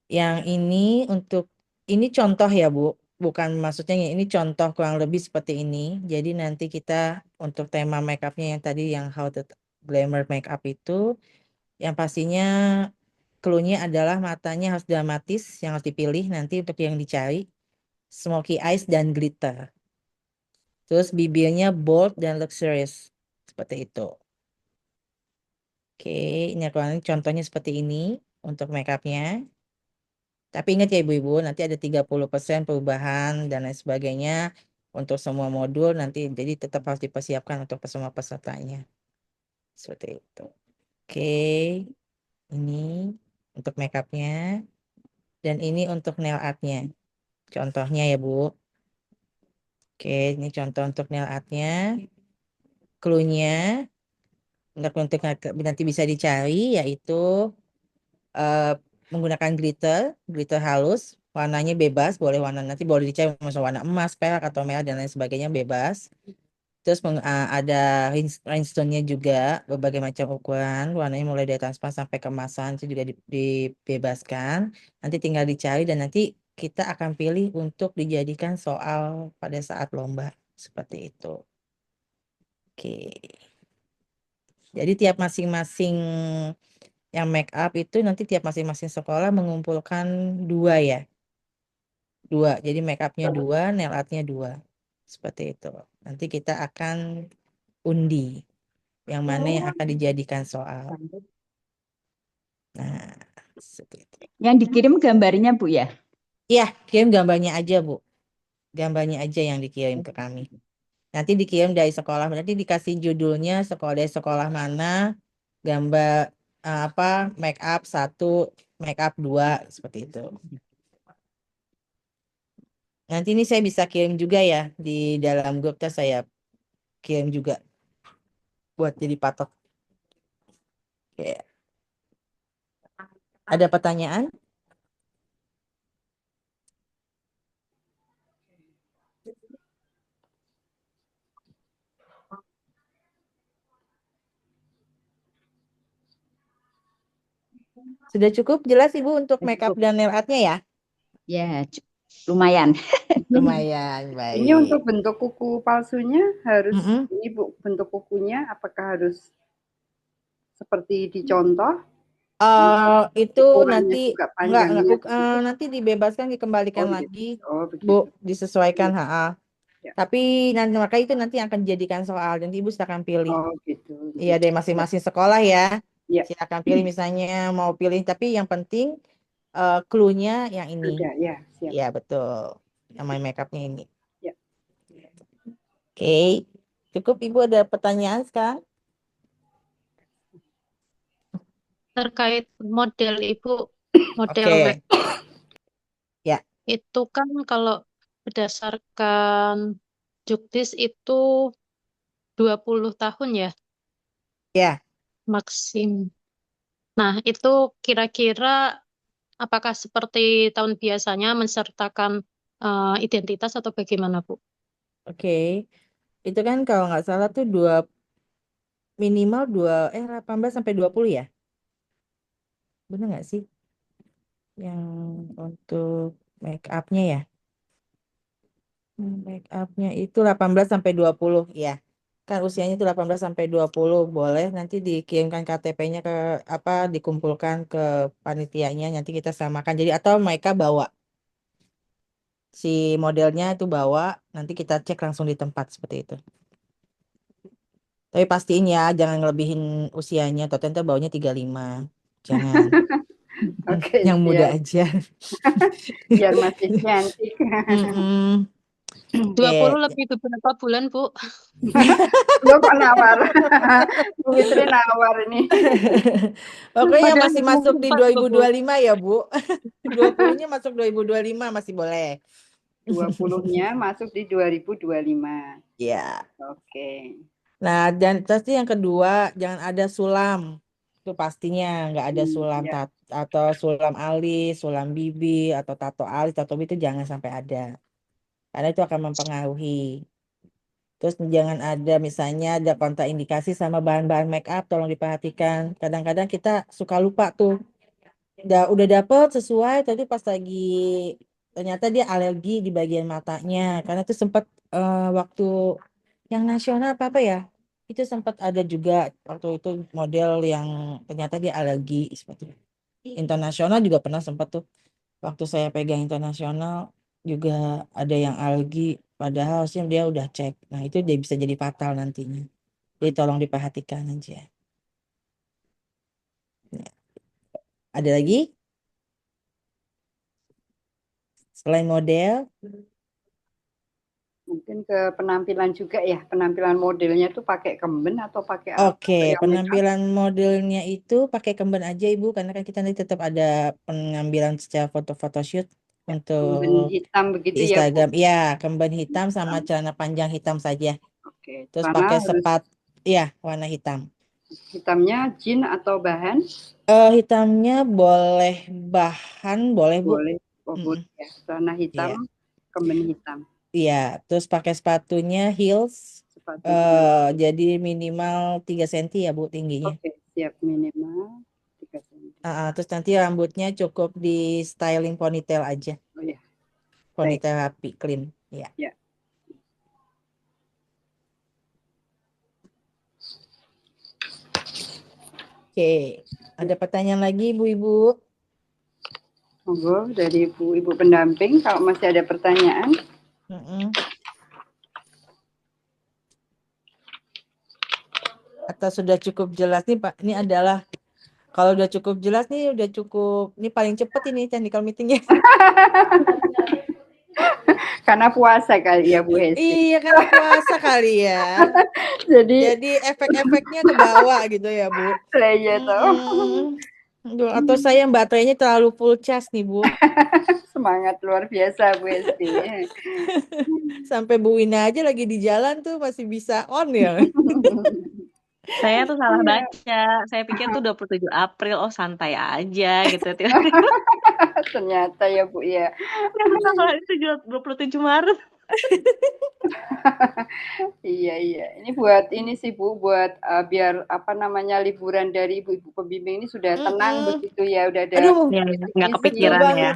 Yang ini untuk ini contoh ya Bu, bukan maksudnya ini contoh kurang lebih seperti ini. Jadi nanti kita untuk tema make up-nya yang tadi yang how to glamour make up itu yang pastinya clue-nya adalah matanya harus dramatis yang harus dipilih nanti untuk yang dicari, smoky eyes dan glitter. Terus bibirnya bold dan luxurious seperti itu. Oke, ini aku contohnya seperti ini untuk make up-nya. Tapi ingat ya ibu-ibu, nanti ada 30% perubahan dan lain sebagainya untuk semua modul nanti jadi tetap harus dipersiapkan untuk semua pesertanya. Seperti itu. Oke, ini untuk make up-nya dan ini untuk nail art-nya. Contohnya ya Bu. Oke, ini contoh untuk nail art-nya. Clue-nya untuk nanti bisa dicari yaitu eh, menggunakan glitter halus, warnanya bebas, boleh warna nanti boleh dicari misalnya warna emas, perak atau merah dan lain sebagainya bebas. Terus ada rhinestone-nya juga berbagai macam ukuran, warnanya mulai dari transparan sampai kemasan itu juga dibebaskan. Nanti tinggal dicari dan nanti kita akan pilih untuk dijadikan soal pada saat lomba seperti itu. Oke. Jadi tiap masing-masing yang make up itu nanti tiap masing-masing sekolah mengumpulkan dua ya. Dua. Jadi make upnya dua, nail artnya dua. Seperti itu. Nanti kita akan undi yang mana yang akan dijadikan soal. Nah, seperti itu. Yang dikirim gambarnya Bu ya? Iya, kirim gambarnya aja, Bu. Gambarnya aja yang dikirim ke kami. Nanti dikirim dari sekolah, nanti dikasih judulnya dari sekolah mana, gambar apa, make up 1, make up 2, seperti itu. Nanti ini saya bisa kirim juga ya di dalam grup saya kirim juga buat jadi patok. Oke. Ada pertanyaan? Sudah cukup jelas Ibu untuk make up dan nail artnya ya? Ya, lumayan. Lumayan, baik. Ini untuk bentuk kuku palsunya harus ini Bu, bentuk kukunya apakah harus seperti dicontoh? Itu Ukurannya nanti juga enggak panjangnya begitu. nanti dibebaskan dikembalikan Oh, gitu. lagi Oh, Bu, begitu. disesuaikan Ya. Ya. Tapi nanti maka itu nanti akan dijadikan soal nanti Ibu silakan pilih. Oh, gitu. Iya dari masing-masing sekolah ya. Ya. Silakan pilih misalnya mau pilih tapi yang penting clue-nya yang ini. Sudah, ya, siap. Iya betul. Yang main make up-nya ini. Ya. Oke. Cukup Ibu ada pertanyaan sekarang? Terkait model Ibu, model Oke. make Ya. itu kan kalau berdasarkan Juktis itu 20 tahun ya Ya. maksim. Nah, itu kira-kira apakah seperti tahun biasanya mensertakan identitas atau bagaimana, Bu? Oke. Itu kan kalau nggak salah tuh minimal 18 sampai 20 ya? Bener nggak sih? Yang untuk make up-nya ya? Make up-nya itu 18 sampai 20 ya. Kan usianya itu 18 sampai 20 boleh nanti dikirimkan KTP-nya ke apa dikumpulkan ke panitianya nanti kita samakan. Jadi atau mereka bawa si modelnya itu bawa, nanti kita cek langsung di tempat seperti itu. Tapi pastiin ya, jangan ngelebihin usianya. Atau tentu baunya 35. Jangan. Oke, Yang muda siap. aja. Biar masih cantik. Mm-mm. 20 lebih beberapa bulan, Bu. Lo kok nawar? Bu Fitri nawar ini. Pokoknya yang Padahal masih mau masuk di cepat loh, Bu. 2025 ya, Bu. 20-nya masuk 2025 masih boleh. 20-nya masuk di 2025. Ya. Oke. Nah, dan pasti yang kedua, jangan ada sulam. Itu pastinya nggak ada sulam Ya. atau sulam alis, sulam bibi, atau tato alis, tato bibi itu jangan sampai ada. Karena itu akan mempengaruhi. Terus jangan ada misalnya ada kontraindikasi sama bahan-bahan make up, tolong diperhatikan. Kadang-kadang kita suka lupa tuh. Udah dapet sesuai, tapi pas lagi ternyata dia alergi di bagian matanya. Karena itu sempat waktu yang nasional apa ya? Itu sempat ada juga waktu itu model yang ternyata dia alergi seperti itu. Internasional juga pernah sempat tuh. Waktu saya pegang internasional juga ada yang alergi, padahal harusnya dia udah cek. Nah, itu dia bisa jadi fatal nantinya. Jadi tolong diperhatikan aja. Ya. Ada lagi? Selain model? Mungkin ke penampilan juga ya. Penampilan modelnya tuh pakai kemben atau pakai apa? Oke, Yang make up? penampilan modelnya itu pakai kemben aja Ibu, karena kan kita nanti tetap ada pengambilan secara foto-foto shoot Kemben untuk hitam di begitu ya, Bu? Instagram. Iya, kemben hitam sama celana panjang hitam saja. Oke. Terus Celana pakai harus sepatu, iya, warna hitam. hitamnya jean atau bahan? Hitamnya boleh bahan, boleh Bu. Boleh. Oh, Mm-mm. boleh ya. Celana hitam, Iya, kemben hitam. iya. Terus pakai sepatunya heels, Sepatu jeans. jadi minimal 3 cm ya Bu tingginya. Oke, siap minimal 3 cm. Terus nanti rambutnya cukup di styling ponytail aja. Oh ya, baik. Ponytail rapi, clean. Ya. Ya. Oke. Ada pertanyaan lagi Ibu-Ibu? Monggo dari ibu pendamping kalau masih ada pertanyaan. Atau sudah cukup jelas nih Pak? Ini adalah kalau udah cukup jelas nih, udah cukup. Ini paling cepat ini technical meetingnya. Karena puasa kali ya Bu Hesti. Iya, karena puasa kali ya. Jadi efek-efeknya ke bawah gitu ya Bu. Iya toh. Aduh, atau saya baterainya terlalu full charge nih Bu. Semangat luar biasa Bu Hesti. Sampai Bu Wina aja lagi di jalan tuh masih bisa on ya. Saya tuh salah baca. Saya pikir tuh 27 April, oh santai aja gitu. Ternyata ya Bu ya. Ternyata itu 27 Maret. Iya. Ini buat ini sih Bu, buat biar apa namanya liburan dari ibu-ibu pembimbing ini sudah tenang begitu ya, udah ada. Aduh, nggak kepikiran ya.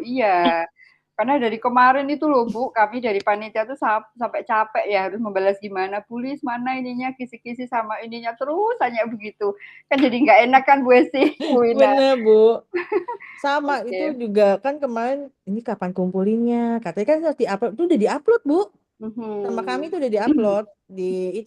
Iya. Karena dari kemarin itu loh Bu, kami dari panitia tuh sampai capek ya harus membalas gimana, tulis mana ininya, kisi-kisi sama ininya terus hanya begitu. Kan jadi nggak enak kan Bu Esti. Bener Bu. Sama itu juga kan kemarin ini kapan kumpulinnya? Katanya kan harus diupload, itu udah diupload Bu. Sama kami itu udah diupload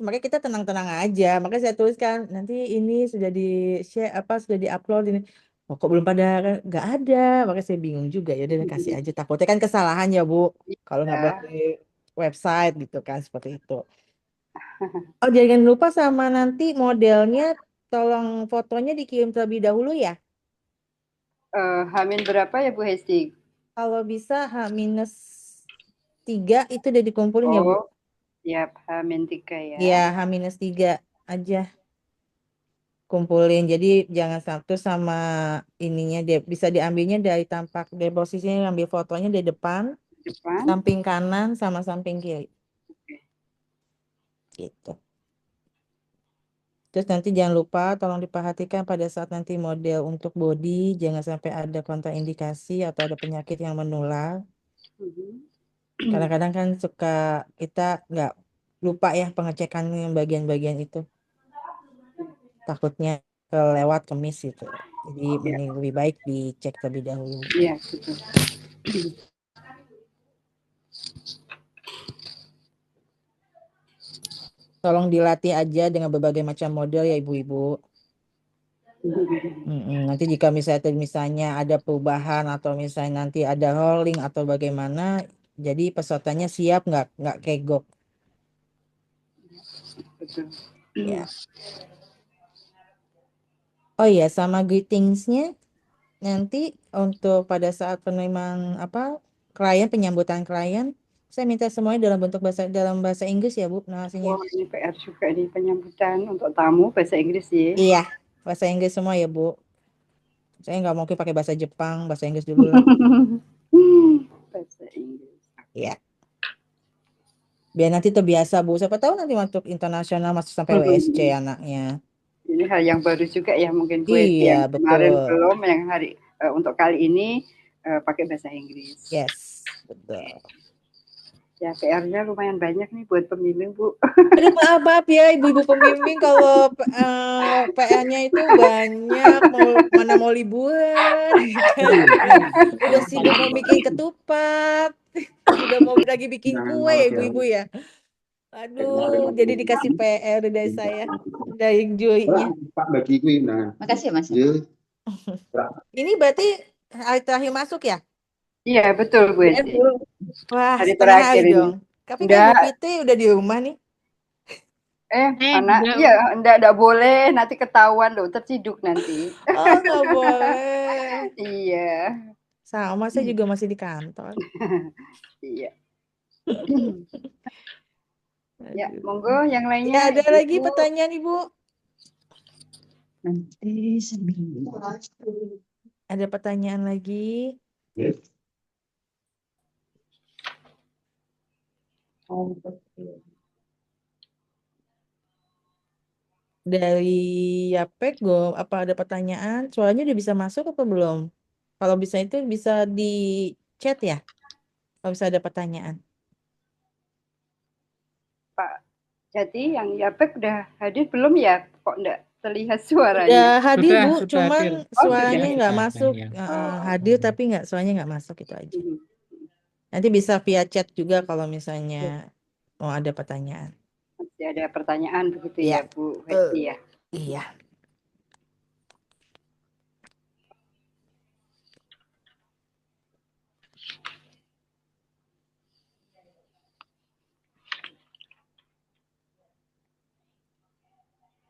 makanya kita tenang-tenang aja. Makanya saya tuliskan nanti ini sudah di share sudah diupload ini. Oh, kok belum pada nggak ada, makanya saya bingung juga ya udah kasih aja, takutnya kan kesalahan ya Bu kalau nggak buat di website gitu kan seperti itu. Oh, jangan lupa sama nanti modelnya tolong fotonya dikirim terlebih dahulu ya. Hamin berapa ya Bu Hesti? Kalau bisa H-3 itu udah dikumpulin ya Bu. Siap, H-3 ya. Iya, H-3 aja kumpulin. Jadi jangan satu sama ininya bisa diambilnya dari tampak dari posisinya, ambil fotonya dari depan, samping kanan sama samping kiri. Gitu. Terus nanti jangan lupa tolong diperhatikan pada saat nanti model untuk body jangan sampai ada kontraindikasi atau ada penyakit yang menular. Kadang-kadang kan suka kita nggak lupa ya pengecekan yang bagian-bagian itu. Takutnya kelewat kemis gitu. Jadi lebih baik dicek terlebih dahulu. Iya, betul. Tolong dilatih aja dengan berbagai macam model ya ibu-ibu. Nanti jika misalnya ada perubahan atau misalnya nanti ada rolling atau bagaimana, jadi pesertanya siap nggak kegok Betul. ya. Oh iya, sama greetingsnya nanti untuk pada saat penerimaan penyambutan klien, saya minta semuanya dalam bahasa Inggris ya Bu narasinya. Wah, ini PR juga nih penyambutan untuk tamu bahasa Inggris ya. Iya, bahasa Inggris semua ya Bu. Saya nggak mungkin pakai bahasa Jepang, bahasa Inggris dulu lah. Bahasa Inggris. Iya. Biar nanti terbiasa Bu. Siapa tahu nanti masuk internasional masuk sampai WSC anaknya. Ini hal yang baru juga ya mungkin Bu Iya, yang kemarin betul. belum, yang untuk kali ini pakai bahasa Inggris. Yes, betul. Ya PR-nya lumayan banyak nih buat pembimbing Bu. Aduh maaf ya ibu-ibu pembimbing kalau PR-nya itu banyak, mana mau liburan, kan? Udah sibuk mau bikin ketupat, udah mau lagi bikin kue ya ibu-ibu ya. Aduh, jadi dikasih PR dari saya, dari jurinya. Makasih ya Mas. Ini berarti hari terakhir masuk ya? Iya betul Bu Iya, Esti. Bu. Wah, Hari setengah terakhir hari ini. dong. Tapi kan Bu Enggak, Fitri udah di rumah nih. anak, enggak. iya enggak boleh, nanti ketahuan loh, terciduk nanti. Oh, nggak boleh. Iya, Sama, saya juga masih di kantor. iya. Ya, Aduh. monggo yang Ya, lainnya. ada lagi Ibu. pertanyaan Ibu? Nanti seminggu. Ada pertanyaan lagi? Dari Yapek, apa ada pertanyaan? Soalnya udah bisa masuk apa belum? Kalau bisa itu bisa di chat ya? Kalau bisa ada pertanyaan. Pak Jati yang Yapek udah hadir belum ya? Kok enggak terlihat suaranya? Udah hadir Sudah, Bu, sudah cuman hadir. suaranya sudah. nggak Sudah, masuk. ya. Hadir tapi suaranya nggak masuk itu aja. Nanti bisa via chat juga kalau misalnya mau ada pertanyaan. Masih ada pertanyaan begitu Iya. ya Bu Hesti ya? Iya.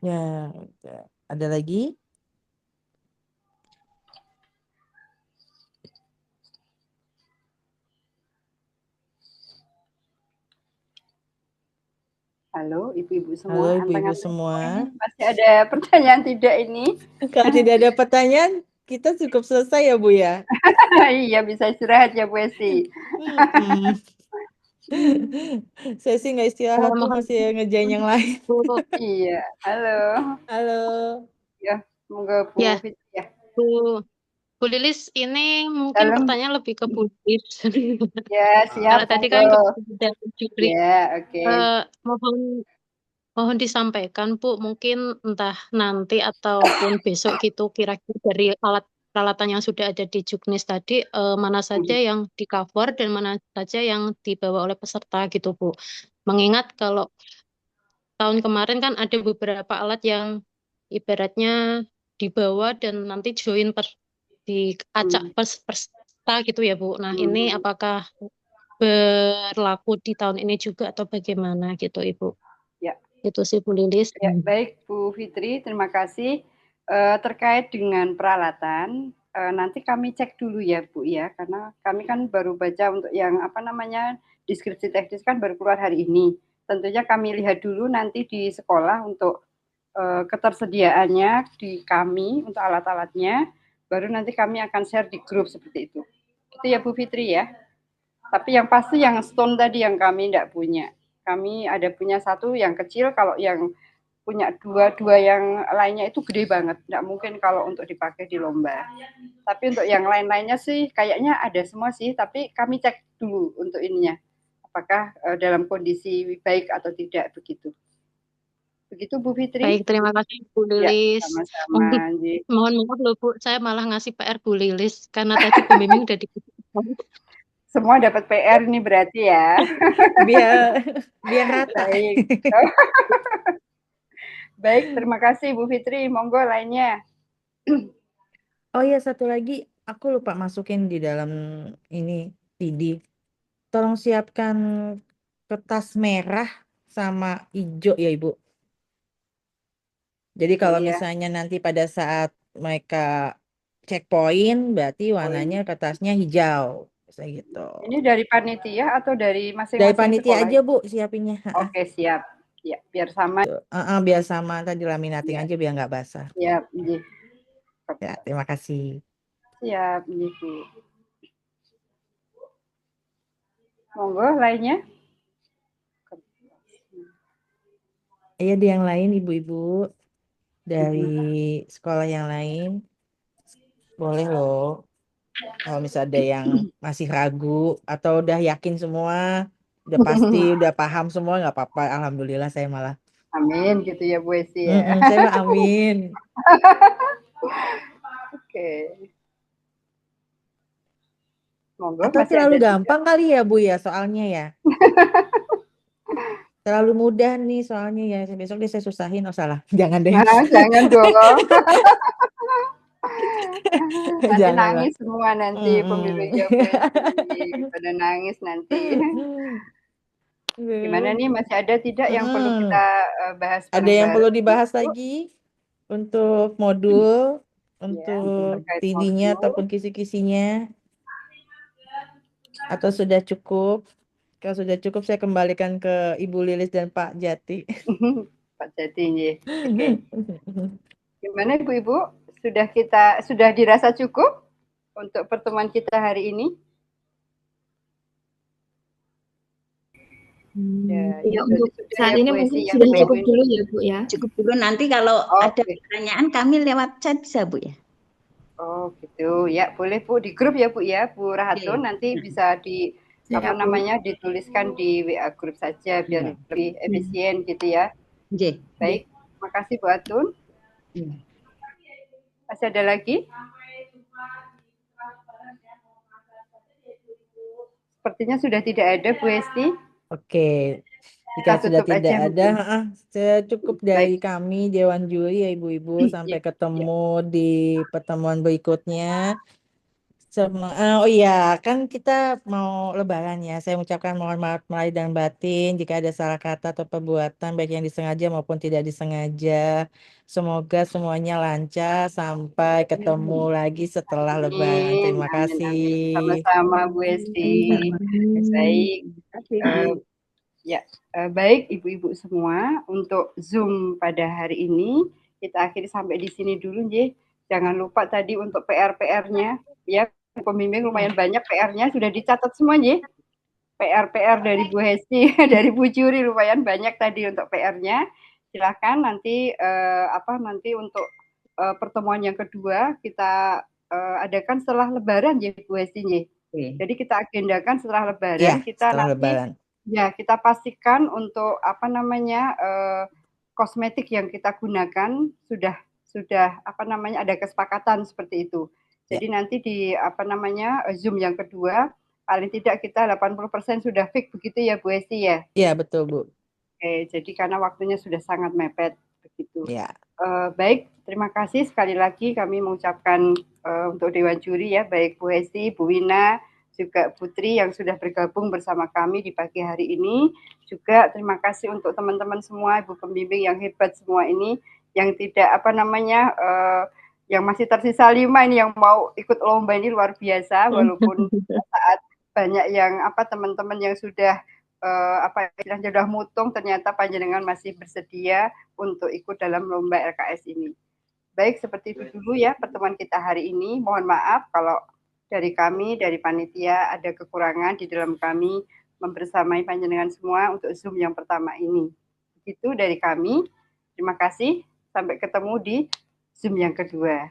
Ya, ada lagi? Halo ibu-ibu semua. Halo ibu-ibu Anteng-anteng semua. Masih ada pertanyaan tidak ini? Kalau tidak ada pertanyaan, kita cukup selesai ya Bu ya? Iya bisa istirahat ya Bu Hesti. Saya sih nggak istirahat Bu, masih ngerjain yang lain. Iya, halo. Halo. Ya, monggo Bu Ya. Fitri ya. Bu Lilis, ini mungkin Dalam. pertanyaan lebih ke Bu Lilis. Ya, siap. Kalau tadi kan monggo. ke Jupri. Ya, oke. Mohon disampaikan Bu, mungkin entah nanti ataupun besok gitu kira-kira dari peralatan yang sudah ada di Juknis tadi mana saja yang di cover dan mana saja yang dibawa oleh peserta gitu Bu. Mengingat kalau tahun kemarin kan ada beberapa alat yang ibaratnya dibawa dan nanti join diacak peserta gitu ya Bu. Nah ini apakah berlaku di tahun ini juga atau bagaimana gitu Ibu? Ya. Itu sih Bu Lilis. Ya, baik Bu Fitri, terima kasih. Terkait dengan peralatan, nanti kami cek dulu ya Bu ya, karena kami kan baru baca untuk yang deskripsi teknis kan baru keluar hari ini. Tentunya kami lihat dulu nanti di sekolah untuk ketersediaannya di kami untuk alat-alatnya, baru nanti kami akan share di grup seperti itu. Itu ya Bu Fitri ya. Tapi yang pasti yang stone tadi yang kami tidak punya. Kami ada punya satu yang kecil, kalau yang punya dua yang lainnya itu gede banget. Tidak mungkin kalau untuk dipakai di lomba. Tapi untuk yang lain-lainnya sih kayaknya ada semua sih, tapi kami cek dulu untuk ininya. Apakah dalam kondisi baik atau tidak begitu. Begitu Bu Fitri. Baik, terima kasih Bu Lilis. Ya, sama-sama. Mohon maaf loh Bu, saya malah ngasih PR Bu Lilis karena tadi pembimbing udah dikasih. Semua dapat PR ini berarti ya. Biar rata. Baik. Baik, terima kasih Bu Fitri. Monggo lainnya. Oh iya, satu lagi aku lupa masukin di dalam ini PD. Tolong siapkan kertas merah sama hijau ya Ibu. Jadi kalau Iya. misalnya nanti pada saat mereka checkpoint, berarti warnanya kertasnya hijau. Bisa gitu. Ini dari panitia atau dari Dari masing-masing panitia sekolah? aja Bu siapinnya. Oke, siap. Ya, biar sama. Biar sama, tadi laminating aja biar nggak basah. Siap, nggih. Ya, terima kasih. Siap, nggih, Bu. Monggo lainnya. Iya, di yang lain ibu-ibu dari sekolah yang lain boleh loh. Kalau misalnya ada yang masih ragu atau udah yakin semua, udah pasti, udah paham semua, nggak apa-apa. Alhamdulillah saya malah. Amin gitu ya Bu Esi ya. Saya mah amin. Oke. Monggo, Atau masih terlalu ada gampang kali ya Bu ya soalnya ya. Terlalu mudah nih soalnya ya. Besok deh saya susahin. Oh salah, jangan deh. Jangan dong. Nanti Jangan, nangis Pak. semua nanti pembimbingnya Bu Esi. Pada nangis nanti. Gimana nih, masih ada tidak yang perlu kita bahas Ada yang perlu bareng-bareng? dibahas lagi untuk modul, untuk terkait PD-nya modul. ataupun kisi-kisinya? Atau sudah cukup? Kalau sudah cukup saya kembalikan ke Ibu Lilis dan Pak Jati. Pak Jati, nggih. Oke. Gimana Ibu-ibu? Sudah dirasa cukup untuk pertemuan kita hari ini? Ya, untuk saat ini mungkin sudah cukup dulu ya Bu ya. Cukup dulu, nanti kalau ada pertanyaan kami lewat chat bisa Bu ya. Oh gitu ya, boleh Bu, di grup ya Bu ya, Bu Rahatun, nanti bisa dituliskan di WA grup saja biar lebih efisien gitu ya. Baik, terima kasih Bu Atun. Masih ada lagi? Sepertinya sudah tidak ada Bu Esti. Oke, jika sudah tidak ada, cukup dari kami Dewan Juri ya Ibu-Ibu. Sampai ketemu di pertemuan berikutnya. Oh iya, kan kita mau Lebaran ya. Saya mengucapkan mohon maaf lahir dan batin jika ada salah kata atau perbuatan baik yang disengaja maupun tidak disengaja. Semoga semuanya lancar sampai ketemu lagi setelah Lebaran. Terima kasih. Sama-sama Bu Esti. Baik. Baik Ibu-ibu semua, untuk Zoom pada hari ini kita akhiri sampai di sini dulu nggih. Jangan lupa tadi untuk PR-PR-nya ya. Pembimbing lumayan banyak PR-nya, sudah dicatat semua nggih. PR dari Bu Hesti, dari Bu Juri lumayan banyak tadi untuk PR-nya. Silakan nanti nanti untuk pertemuan yang kedua kita adakan setelah Lebaran ya Bu Hesti nggih. Jadi kita agendakan setelah Lebaran, kita setelah nanti Lebaran. Ya, kita pastikan untuk kosmetik yang kita gunakan sudah ada kesepakatan seperti itu. Jadi nanti di Zoom yang kedua paling tidak kita 80% sudah fix begitu ya Bu Esti ya? Iya, betul Bu. Oke, jadi karena waktunya sudah sangat mepet begitu. Ya. Baik, terima kasih sekali lagi kami mengucapkan untuk Dewan Juri ya, baik Bu Hesti, Bu Wina, juga Putri yang sudah bergabung bersama kami di pagi hari ini. Juga terima kasih untuk teman-teman semua, Ibu pembimbing yang hebat semua ini, yang tidak yang masih tersisa 5 ini yang mau ikut lomba ini luar biasa, walaupun saat banyak yang teman-teman yang sudah sudah mutung, ternyata panjenengan masih bersedia untuk ikut dalam lomba LKS ini. Baik, seperti itu dulu ya pertemuan kita hari ini. Mohon maaf kalau dari kami, dari panitia ada kekurangan di dalam kami membersamai panjenengan semua untuk Zoom yang pertama ini. Begitu dari kami. Terima kasih. Sampai ketemu di Zoom yang kedua.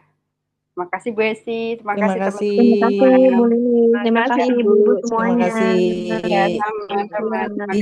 Terima kasih Bu Esi. Terima kasih teman-teman. Terima kasih Bu Lili. Terima kasih Ibu semuanya. Ya, sama-sama.